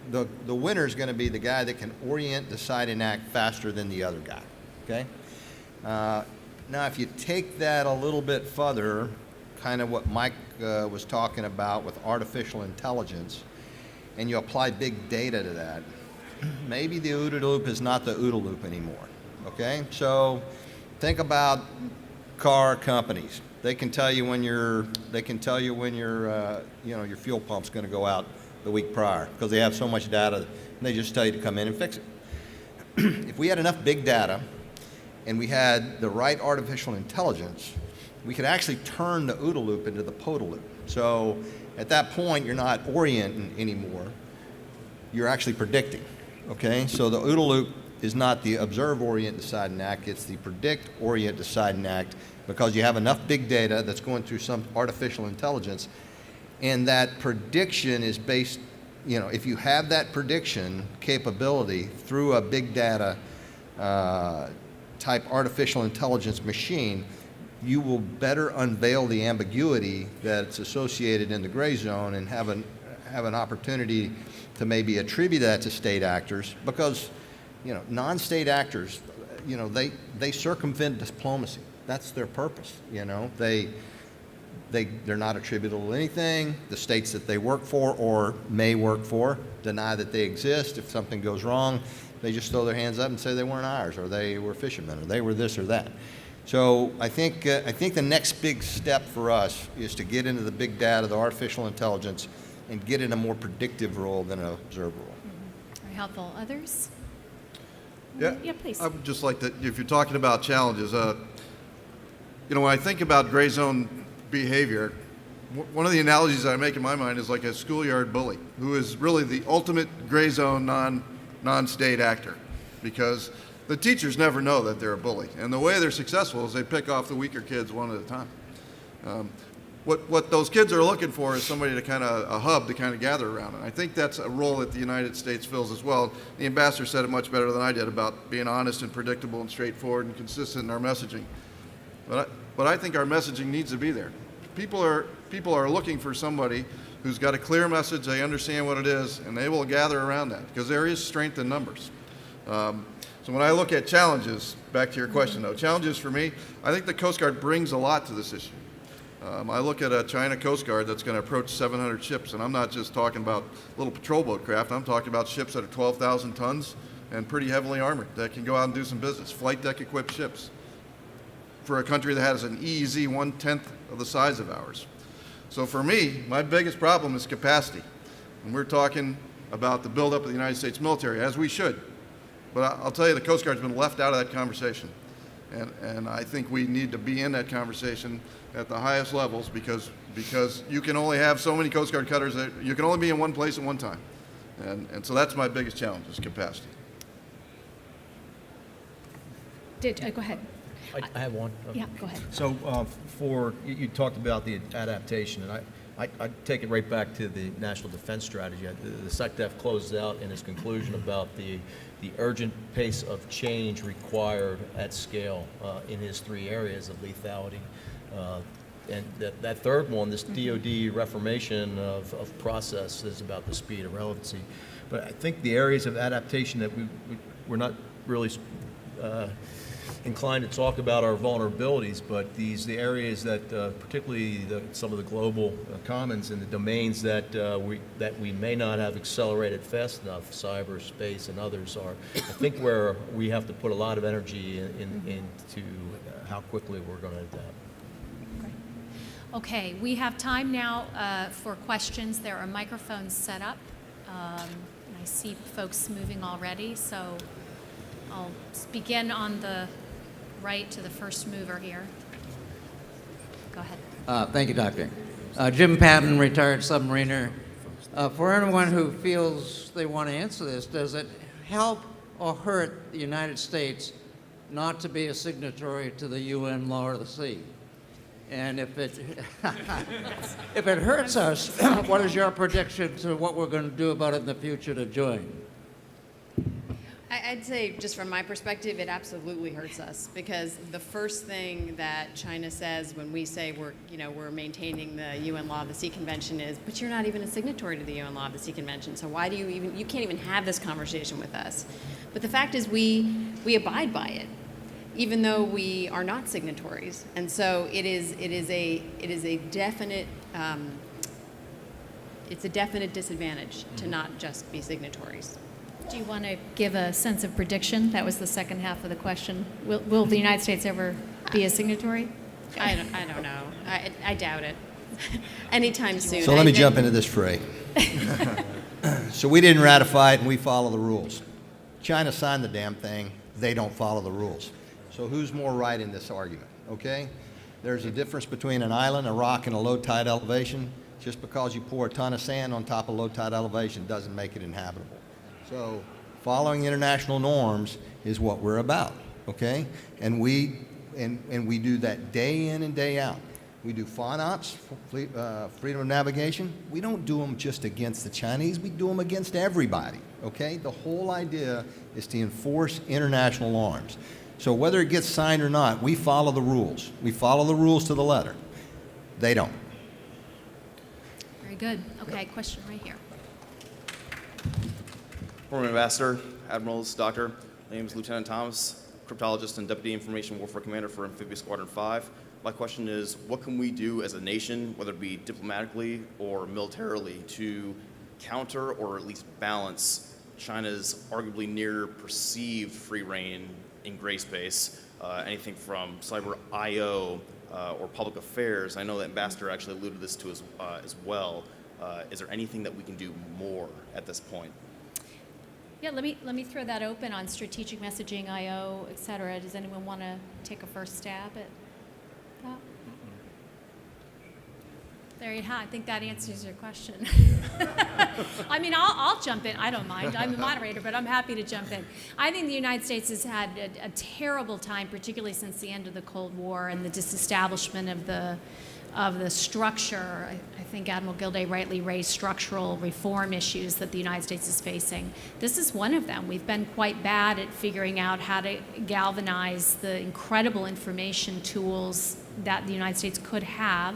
[SPEAKER 4] the winner is going to be the guy that can orient, decide, and act faster than the other guy, okay? Now, if you take that a little bit further, kind of what Mike was talking about with artificial intelligence, and you apply big data to that, maybe the OODA loop is not the OODA loop anymore, okay? So think about car companies. They can tell you when your fuel pump's going to go out the week prior because they have so much data, and they just tell you to come in and fix it. If we had enough big data and we had the right artificial intelligence, we could actually turn the OODA loop into the PODA loop. So at that point, you're not orienting anymore. You're actually predicting, okay? So the OODA loop is not the observe, orient, decide, and act. It's the predict, orient, decide, and act because you have enough big data that's going through some artificial intelligence. And that prediction is based, if you have that prediction capability through a big data type artificial intelligence machine, you will better unveil the ambiguity that's associated in the gray zone and have an opportunity to maybe attribute that to state actors because, non-state actors, they circumvent diplomacy. That's their purpose, They're not attributable to anything. The states that they work for or may work for deny that they exist. If something goes wrong, they just throw their hands up and say they weren't ours or they were fishermen or they were this or that. So I think the next big step for us is to get into the big data, the artificial intelligence, and get in a more predictive role than an observer role.
[SPEAKER 2] Mm-hmm. Very helpful. Others?
[SPEAKER 6] Yeah,
[SPEAKER 2] Yeah, please.
[SPEAKER 6] I would just like to, if you're talking about challenges, when I think about gray zone behavior, one of the analogies I make in my mind is like a schoolyard bully who is really the ultimate gray zone non-state actor because the teachers never know that they're a bully. And the way they're successful is they pick off the weaker kids one at a time. What those kids are looking for is somebody to a hub to gather around. And I think that's a role that the United States fills as well. The ambassador said it much better than I did about being honest and predictable and straightforward and consistent in our messaging. But I think our messaging needs to be there. People are looking for somebody who's got a clear message, they understand what it is, and they will gather around that because there is strength in numbers. So when I look at challenges, back to your question though, challenges for me, I think the Coast Guard brings a lot to this issue. I look at a China Coast Guard that's going to approach 700 ships, and I'm not just talking about little patrol boat craft, I'm talking about ships that are 12,000 tons and pretty heavily armored that can go out and do some business, flight deck equipped ships for a country that has an EEZ 1/10 of the size of ours. So for me, my biggest problem is capacity. And we're talking about the buildup of the United States military, as we should. But I'll tell you, the Coast Guard's been left out of that conversation. And I think we need to be in that conversation at the highest levels because you can only have so many Coast Guard cutters that you can only be in one place at one time. And so that's my biggest challenge is capacity.
[SPEAKER 2] Go ahead.
[SPEAKER 7] I have one.
[SPEAKER 2] Yeah, go ahead.
[SPEAKER 7] So you talked about the adaptation, and I take it right back to the National Defense Strategy. The SecDef closed out in its conclusion about the urgent pace of change required at scale in his three areas of lethality. And that third one, this DoD reformation of process, is about the speed of relevancy. But I think the areas of adaptation that we're not really inclined to talk about our vulnerabilities, but the areas that particularly some of the global commons and the domains that we may not have accelerated fast enough, cyberspace and others, are I think where we have to put a lot of energy into how quickly we're going to adapt.
[SPEAKER 2] Okay, we have time now for questions. There are microphones set up. I I see folks moving already, so I'll begin on the right to the first mover here. Go ahead.
[SPEAKER 8] Thank you, Doctor. Jim Patton, retired submariner. For anyone who feels they want to answer this, does it help or hurt the United States not to be a signatory to the UN Law of the Sea? And if it if it hurts us, what is your prediction to what we're going to do about it in the future to join?
[SPEAKER 3] I'd say, just from my perspective, it absolutely hurts us, because the first thing that China says when we say we're maintaining the UN Law of the Sea Convention is, but you're not even a signatory to the UN Law of the Sea Convention, so why do you can't even have this conversation with us. But the fact is we abide by it, even though we are not signatories. And so it is a definite disadvantage to not just be signatories.
[SPEAKER 2] Do you want to give a sense of prediction? That was the second half of the question. Will the United States ever be a signatory?
[SPEAKER 3] I don't know. I doubt it. Anytime soon.
[SPEAKER 4] So let me jump into this fray. So we didn't ratify it, and we follow the rules. China signed the damn thing. They don't follow the rules. So who's more right in this argument, okay? There's a difference between an island, a rock, and a low tide elevation. Just because you pour a ton of sand on top of low tide elevation doesn't make it inhabitable. So following international norms is what we're about, okay? And we do that day in and day out. We do FONOPs, freedom of navigation. We don't do them just against the Chinese. We do them against everybody, okay? The whole idea is to enforce international norms. So whether it gets signed or not, we follow the rules. We follow the rules to the letter. They don't.
[SPEAKER 2] Very good. Okay, question right here.
[SPEAKER 9] Former Ambassador, Admirals, Doctor, my name is Lieutenant Thomas, cryptologist and Deputy Information Warfare Commander for Amphibious Squadron 5. My question is, what can we do as a nation, whether it be diplomatically or militarily, to counter or at least balance China's arguably near perceived free reign in gray space, anything from cyber I/O or public affairs? I know the Ambassador actually alluded this to as well. Is there anything that we can do more at this point?
[SPEAKER 2] Yeah, let me throw that open on strategic messaging, I/O, et cetera. Does anyone want to take a first stab at that? There you have. I think that answers your question. I mean, I'll jump in. I don't mind. I'm the moderator, but I'm happy to jump in. I think the United States has had a terrible time, particularly since the end of the Cold War and the disestablishment of the structure. I think Admiral Gilday rightly raised structural reform issues that the United States is facing. This is one of them. We've been quite bad at figuring out how to galvanize the incredible information tools that the United States could have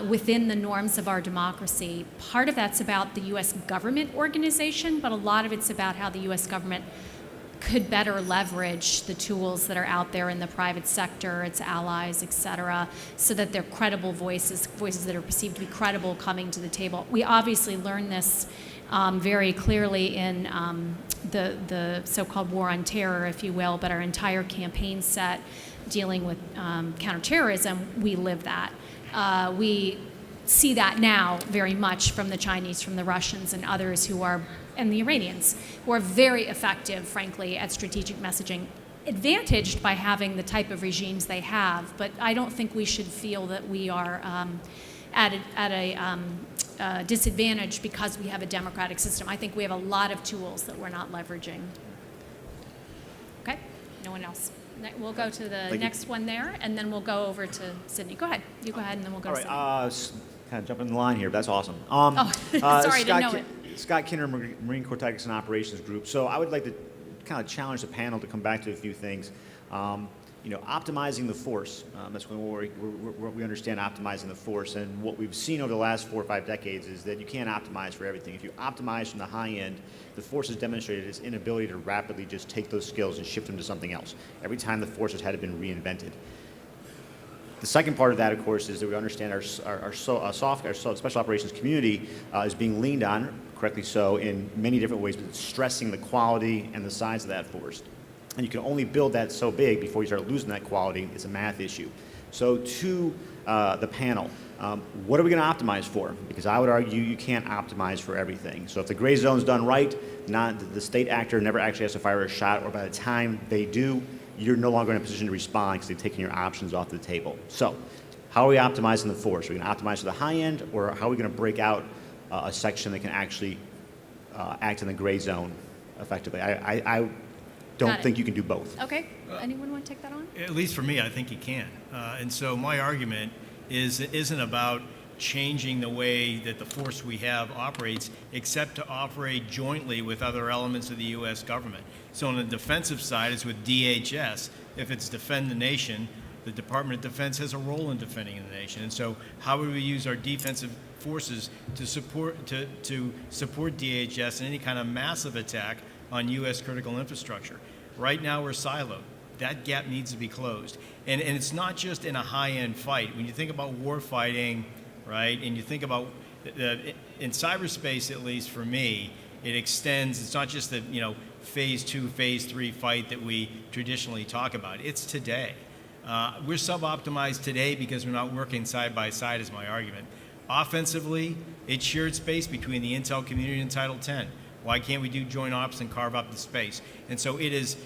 [SPEAKER 2] within the norms of our democracy. Part of that's about the U.S. government organization, but a lot of it's about how the U.S. government could better leverage the tools that are out there in the private sector, its allies, et cetera, so that they're credible voices that are perceived to be credible coming to the table. We obviously learned this very clearly in the so-called war on terror, if you will, but our entire campaign set dealing with counterterrorism, we live that. We see that now very much from the Chinese, from the Russians, and others and the Iranians, who are very effective, frankly, at strategic messaging, advantaged by having the type of regimes they have. But I don't think we should feel that we are at a disadvantage because we have a democratic system. I think we have a lot of tools that we're not leveraging. Okay? No one else? We'll go to the next one there, and then we'll go over to Sydney. Go ahead. You go ahead, and then we'll go to Sydney.
[SPEAKER 10] Kind of jumping in the line here, but that's awesome.
[SPEAKER 2] Sorry, I didn't know it.
[SPEAKER 10] Scott Kinner, Marine Corps Tactics and Operations Group. So I would like to kind of challenge the panel to come back to a few things. Optimizing the force. That's when we understand optimizing the force. And what we've seen over the last 4 or 5 decades is that you can't optimize for everything. If you optimize from the high end, the force has demonstrated its inability to rapidly just take those skills and shift them to something else. Every time the force has had to been reinvented. The second part of that, of course, is that we understand our special operations community is being leaned on, correctly so, in many different ways, but stressing the quality and the size of that force. And you can only build that so big before you start losing that quality. It's a math issue. So to the panel, what are we going to optimize for? Because I would argue you can't optimize for everything. So if the gray zone's done right, the state actor never actually has to fire a shot, or by the time they do, you're no longer in a position to respond because they've taken your options off the table. So how are we optimizing the force? Are we going to optimize for the high end, or how are we going to break out a section that can actually act in the gray zone effectively? I don't
[SPEAKER 2] Got it.
[SPEAKER 10] think you can do both.
[SPEAKER 2] Okay, anyone want to take that on?
[SPEAKER 5] At least for me, I think you can. And so my argument is it isn't about changing the way that the force we have operates, except to operate jointly with other elements of the U.S. government. So on the defensive side, it's with DHS. If it's defend the nation, the Department of Defense has a role in defending the nation. And so how would we use our defensive forces to support DHS in any kind of massive attack on U.S. critical infrastructure? Right now we're siloed. That gap needs to be closed. And it's not just in a high-end fight. When you think about war fighting, right, and you think about, in cyberspace, at least for me, it extends, it's not just the, phase 2, phase 3 fight that we traditionally talk about. It's today. We're sub-optimized today because we're not working side by side, is my argument. Offensively, it's shared space between the intel community and Title 10. Why can't we do joint ops and carve up the space? And so it is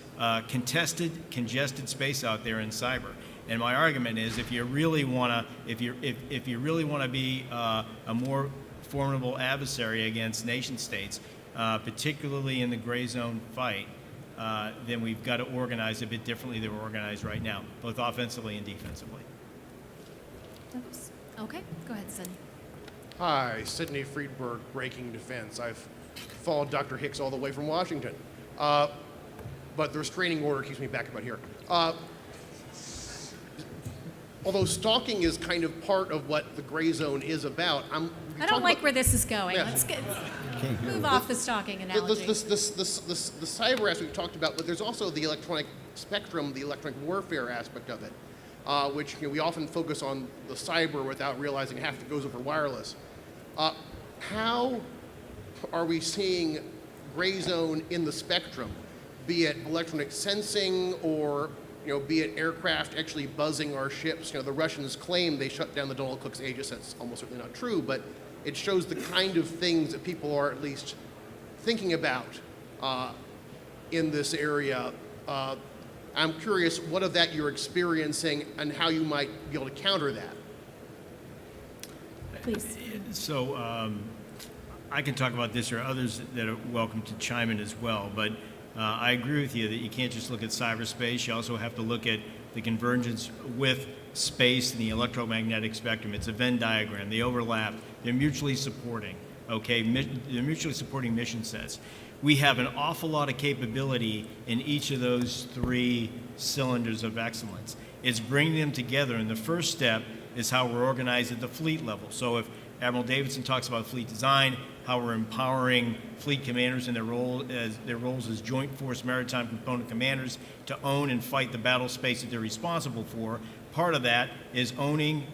[SPEAKER 5] contested, congested space out there in cyber. And my argument is, if you really want to be a more formidable adversary against nation states, particularly in the gray zone fight, then we've got to organize a bit differently than we're organized right now, both offensively and defensively.
[SPEAKER 2] Okay, go ahead, Sid.
[SPEAKER 11] Hi, Sidney Friedberg, Breaking Defense. I've followed Dr. Hicks all the way from Washington, but the restraining order keeps me back about here. Although stalking is kind of part of what the gray zone is about,
[SPEAKER 2] I don't like where this is going.
[SPEAKER 11] Yeah.
[SPEAKER 2] Let's move off the stalking analogy.
[SPEAKER 11] the cyber aspect we talked about, but there's also the electronic spectrum, the electronic warfare aspect of it, which we often focus on the cyber without realizing half it goes over wireless. How are we seeing gray zone in the spectrum, be it electronic sensing or be it aircraft actually buzzing our ships? The Russians claim they shut down the Donald Cook's Aegis. That's almost certainly not true, but it shows the kind of things that people are at least thinking about in this area. I'm curious what of that you're experiencing and how you might be able to counter that.
[SPEAKER 2] Please.
[SPEAKER 5] So I can talk about this, or others that are welcome to chime in as well, but I agree with you that you can't just look at cyberspace. You also have to look at the convergence with space and the electromagnetic spectrum. It's a Venn diagram. They overlap. They're mutually supporting, okay? They're mutually supporting mission sets. We have an awful lot of capability in each of those three cylinders of excellence. It's bringing them together, and the first step is how we're organized at the fleet level. So if Admiral Davidson talks about fleet design, how we're empowering fleet commanders in their roles as joint force maritime component commanders to own and fight the battle space that they're responsible for. Part of that is owning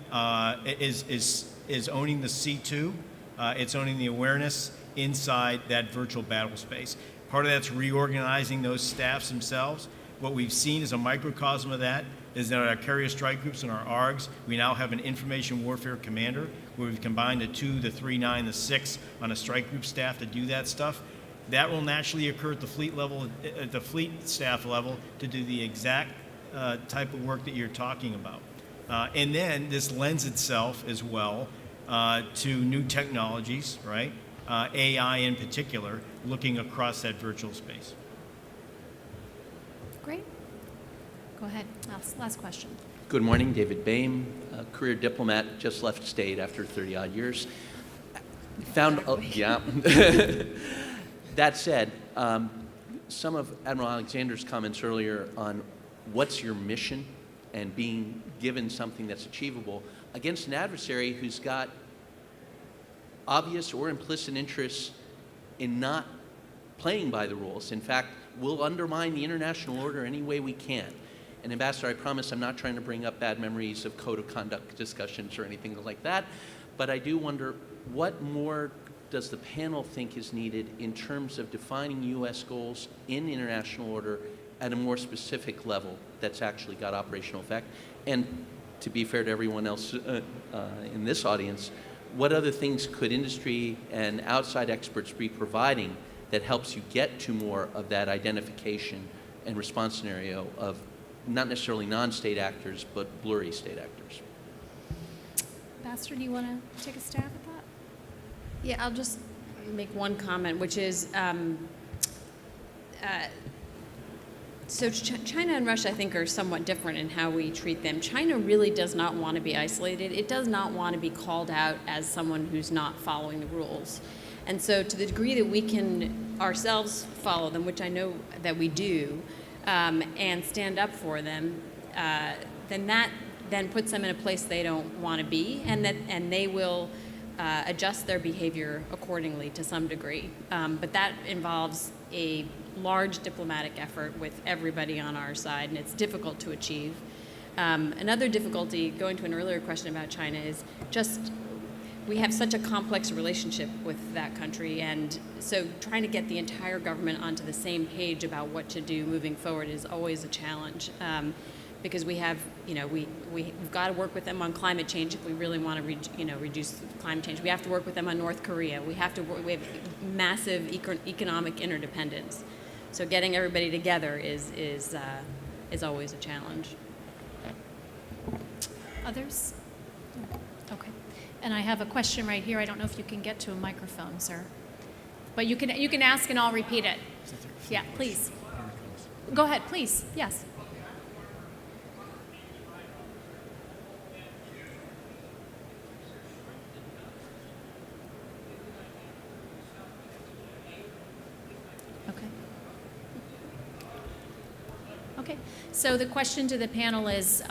[SPEAKER 5] is owning the C2. It's owning the awareness inside that virtual battle space. Part of that's reorganizing those staffs themselves. What we've seen is a microcosm of that is that our carrier strike groups and our ARGs, we now have an information warfare commander where we've combined the 2, the 3, 9, the 6 on a strike group staff to do that stuff. That will naturally occur at the fleet level, at the fleet staff level, to do the exact type of work that you're talking about. And then this lends itself as well to new technologies, right? AI in particular, looking across that virtual space.
[SPEAKER 2] Great. Go ahead. Last question.
[SPEAKER 12] Good morning, David Boehm, a career diplomat, just left state after 30-odd years. Yeah. That said, some of Admiral Alexander's comments earlier on what's your mission and being given something that's achievable against an adversary who's got obvious or implicit interests in not playing by the rules. In fact, we'll undermine the international order any way we can. And Ambassador, I promise I'm not trying to bring up bad memories of code of conduct discussions or anything like that, but I do wonder what more does the panel think is needed in terms of defining U.S. goals in international order at a more specific level that's actually got operational effect? And to be fair to everyone else in this audience, what other things could industry and outside experts be providing that helps you get to more of that identification and response scenario of not necessarily non-state actors, but blurry state actors?
[SPEAKER 2] Ambassador, do you want to take a stab at that?
[SPEAKER 3] Yeah, I'll just make one comment, which is, so China and Russia, I think, are somewhat different in how we treat them. China really does not want to be isolated. It does not want to be called out as someone who's not following the rules. And so to the degree that we can ourselves follow them, which I know that we do, and stand up for them, then that then puts them in a place they don't want to be, and they will adjust their behavior accordingly to some degree. But that involves a large diplomatic effort with everybody on our side, and it's difficult to achieve. Another difficulty, going to an earlier question about China, is just we have such a complex relationship with that country, and so trying to get the entire government onto the same page about what to do moving forward is always a challenge. Because we have, we've got to work with them on climate change if we really want to, reduce climate change. We have to work with them on North Korea. We have massive economic interdependence. So getting everybody together is always a challenge.
[SPEAKER 2] Others? Okay. And I have a question right here. I don't know if you can get to a microphone, sir. But you can ask and I'll repeat it. Yeah, please. Go ahead, please. Yes. Okay, so the question to the panel is,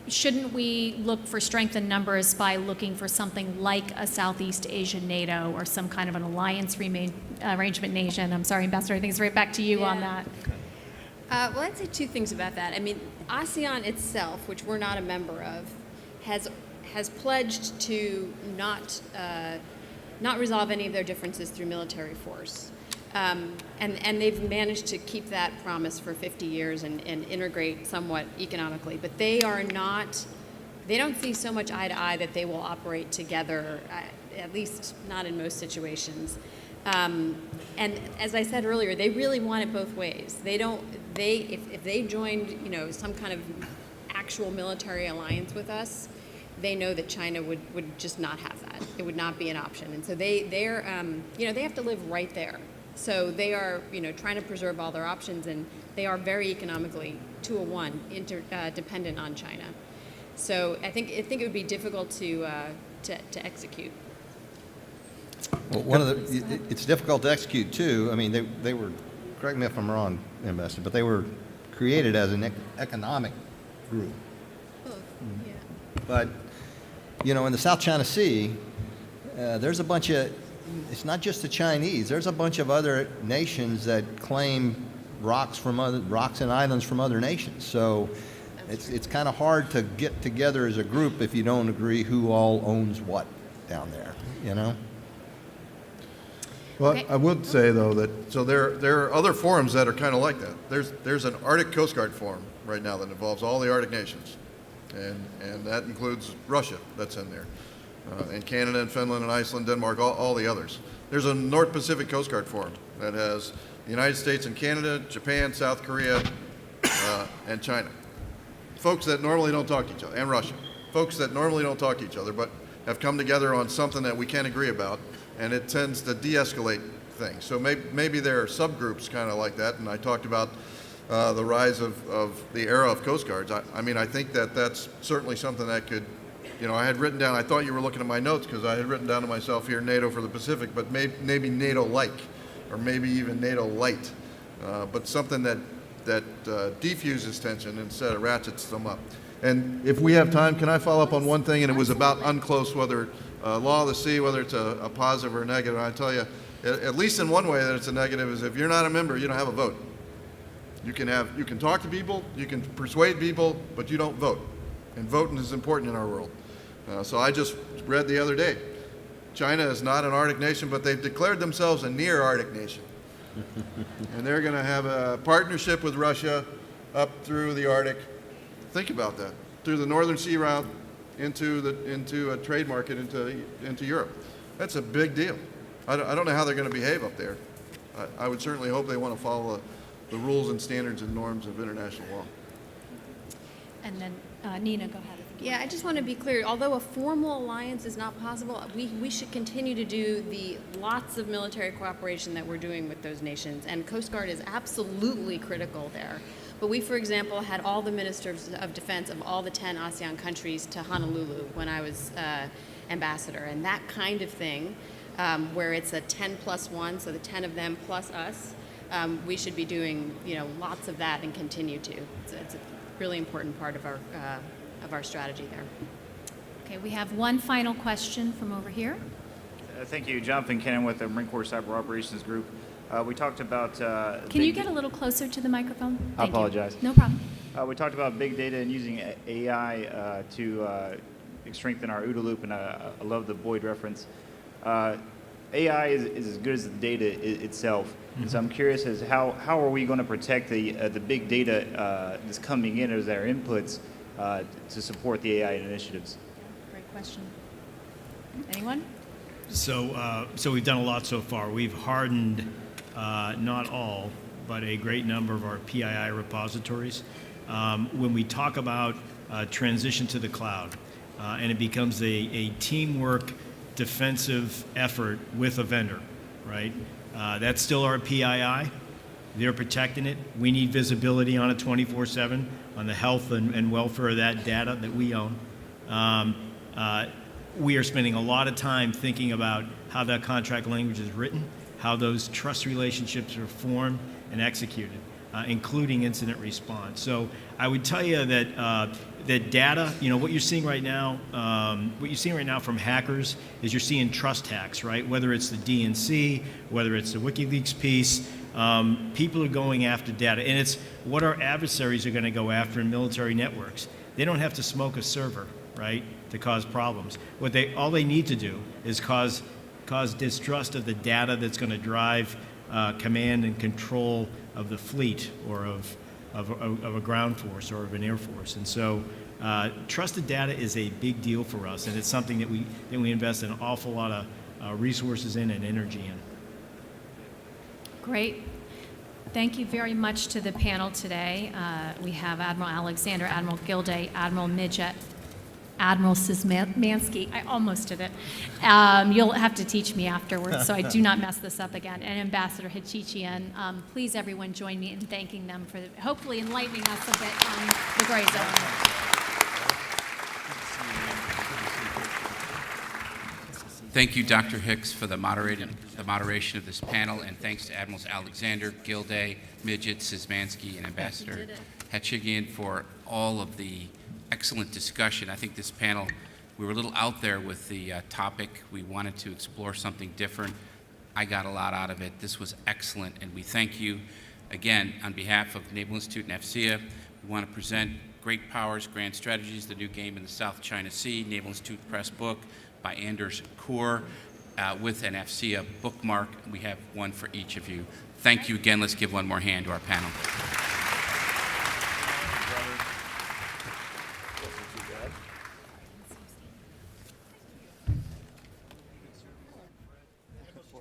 [SPEAKER 2] shouldn't we look for strength in numbers by looking for something like a Southeast Asian NATO or some kind of an alliance arrangement nation? I'm sorry, Ambassador, I think it's right back to you on that.
[SPEAKER 3] Well, I'd say two things about that. I mean, ASEAN itself, which we're not a member of, has pledged to not resolve any of their differences through military force. And they've managed to keep that promise for 50 years and integrate somewhat economically. But they don't see so much eye to eye that they will operate together, at least not in most situations. And as I said earlier, they really want it both ways. If they joined, some kind of actual military alliance with us, they know that China would just not have that. It would not be an option. And so they have to live right there. So they are, trying to preserve all their options, and they are very economically 2-to-1 dependent on China. So I think it would be difficult to execute.
[SPEAKER 4] Well, it's difficult to execute too. I mean, they were, correct me if I'm wrong, Ambassador, but they were created as an economic group.
[SPEAKER 3] Both, yeah.
[SPEAKER 4] But, in the South China Sea, there's a bunch of, it's not just the Chinese, there's a bunch of other nations that claim rocks and islands from other nations. So it's kind of hard to get together as a group if you don't agree who all owns what down there,
[SPEAKER 6] Well,
[SPEAKER 2] Okay.
[SPEAKER 6] I would say though that there are other forums that are kind of like that. There's an Arctic Coast Guard forum right now that involves all the Arctic nations, and that includes Russia that's in there, and Canada and Finland and Iceland, Denmark, all the others. There's a North Pacific Coast Guard forum that has the United States and Canada, Japan, South Korea, and China. Folks that normally don't talk to each other, and Russia. Folks that normally don't talk to each other, but have come together on something that we can't agree about, and it tends to de-escalate things. So maybe there are subgroups kind of like that, and I talked about the rise of the era of Coast Guards. I mean, I think that's certainly something that could, I had written down, I thought you were looking at my notes because I had written down to myself here NATO for the Pacific, but maybe NATO-like, or maybe even NATO-light, but something that defuses tension instead of ratchets them up. And if we have time, can I follow up on one thing? And it was about UNCLOS, whether law of the sea, whether it's a positive or a negative. And I tell you, at least in one way that it's a negative is if you're not a member, you don't have a vote. You can talk to people, you can persuade people, but you don't vote. And voting is important in our world. So I just read the other day, China is not an Arctic nation, but they've declared themselves a near Arctic nation. And they're going to have a partnership with Russia up through the Arctic. Think about that. through the Northern Sea Route into a trade market into Europe. That's a big deal. I don't know how they're going to behave up there. I would certainly hope they want to follow the rules and standards and norms of international law.
[SPEAKER 2] And then Nina, go ahead.
[SPEAKER 3] Yeah, I just want to be clear. Although a formal alliance is not possible, we should continue to do the lots of military cooperation that we're doing with those nations, and Coast Guard is absolutely critical there. But we, for example, had all the ministers of defense of all the 10 ASEAN countries to Honolulu when I was ambassador, and that kind of thing, where it's a 10 plus 1, so the 10 of them plus us, we should be doing lots of that and continue to. It's a really important part of our strategy there.
[SPEAKER 2] Okay, we have one final question from over here.
[SPEAKER 10] Thank you. Jonathan Kennan with the Marine Corps Cyber Operations Group. We talked about...
[SPEAKER 2] Can you get a little closer to the microphone?
[SPEAKER 10] I apologize.
[SPEAKER 2] No problem.
[SPEAKER 10] We talked about big data and using AI to strengthen our OODA loop, and I love the Boyd reference. AI is as good as the data itself. And so I'm curious as how are we going to protect the big data that's coming in as our inputs to support the AI initiatives?
[SPEAKER 2] Great question. Anyone?
[SPEAKER 5] So we've done a lot so far. We've hardened not all, but a great number of our PII repositories. When we talk about transition to the cloud, and it becomes a teamwork defensive effort with a vendor, right? That's still our PII. They're protecting it. We need visibility on it 24/7 on the health and welfare of that data that we own. We are spending a lot of time thinking about how that contract language is written, how those trust relationships are formed and executed, including incident response. So I would tell you that that data, what you're seeing right now, from hackers is you're seeing trust hacks, right? Whether it's the DNC, whether it's the WikiLeaks piece, people are going after data, and it's what our adversaries are going to go after in military networks. They don't have to smoke a server, right, to cause problems. All they need to do is cause distrust of the data that's going to drive command and control of the fleet or of a ground force or of an air force. And so trusted data is a big deal for us, and it's something that we invest an awful lot of resources in and energy in.
[SPEAKER 2] Great. Thank you very much to the panel today. We have Admiral Alexander, Admiral Gilday, Admiral Midgette, Admiral Szymanski. I almost did it. You'll have to teach me afterwards so I do not mess this up again. And Ambassador Hichichian. Please, everyone, join me in thanking them for hopefully enlightening us a bit on the gray zone.
[SPEAKER 1] Thank you, Dr. Hicks, for the moderation of this panel, and thanks to Admirals Alexander, Gilday, Midgette, Szymanski, and Ambassador Hichichian for all of the excellent discussion. I think this panel, we were a little out there with the topic. We wanted to explore something different. I got a lot out of it. This was excellent, and we thank you. Again, on behalf of Naval Institute and FCA, we want to present Great Powers, Grand Strategies, the new game in the South China Sea, Naval Institute Press book by Anders Kaur with an FCA bookmark. We have one for each of you. Thank you again. Let's give one more hand to our panel.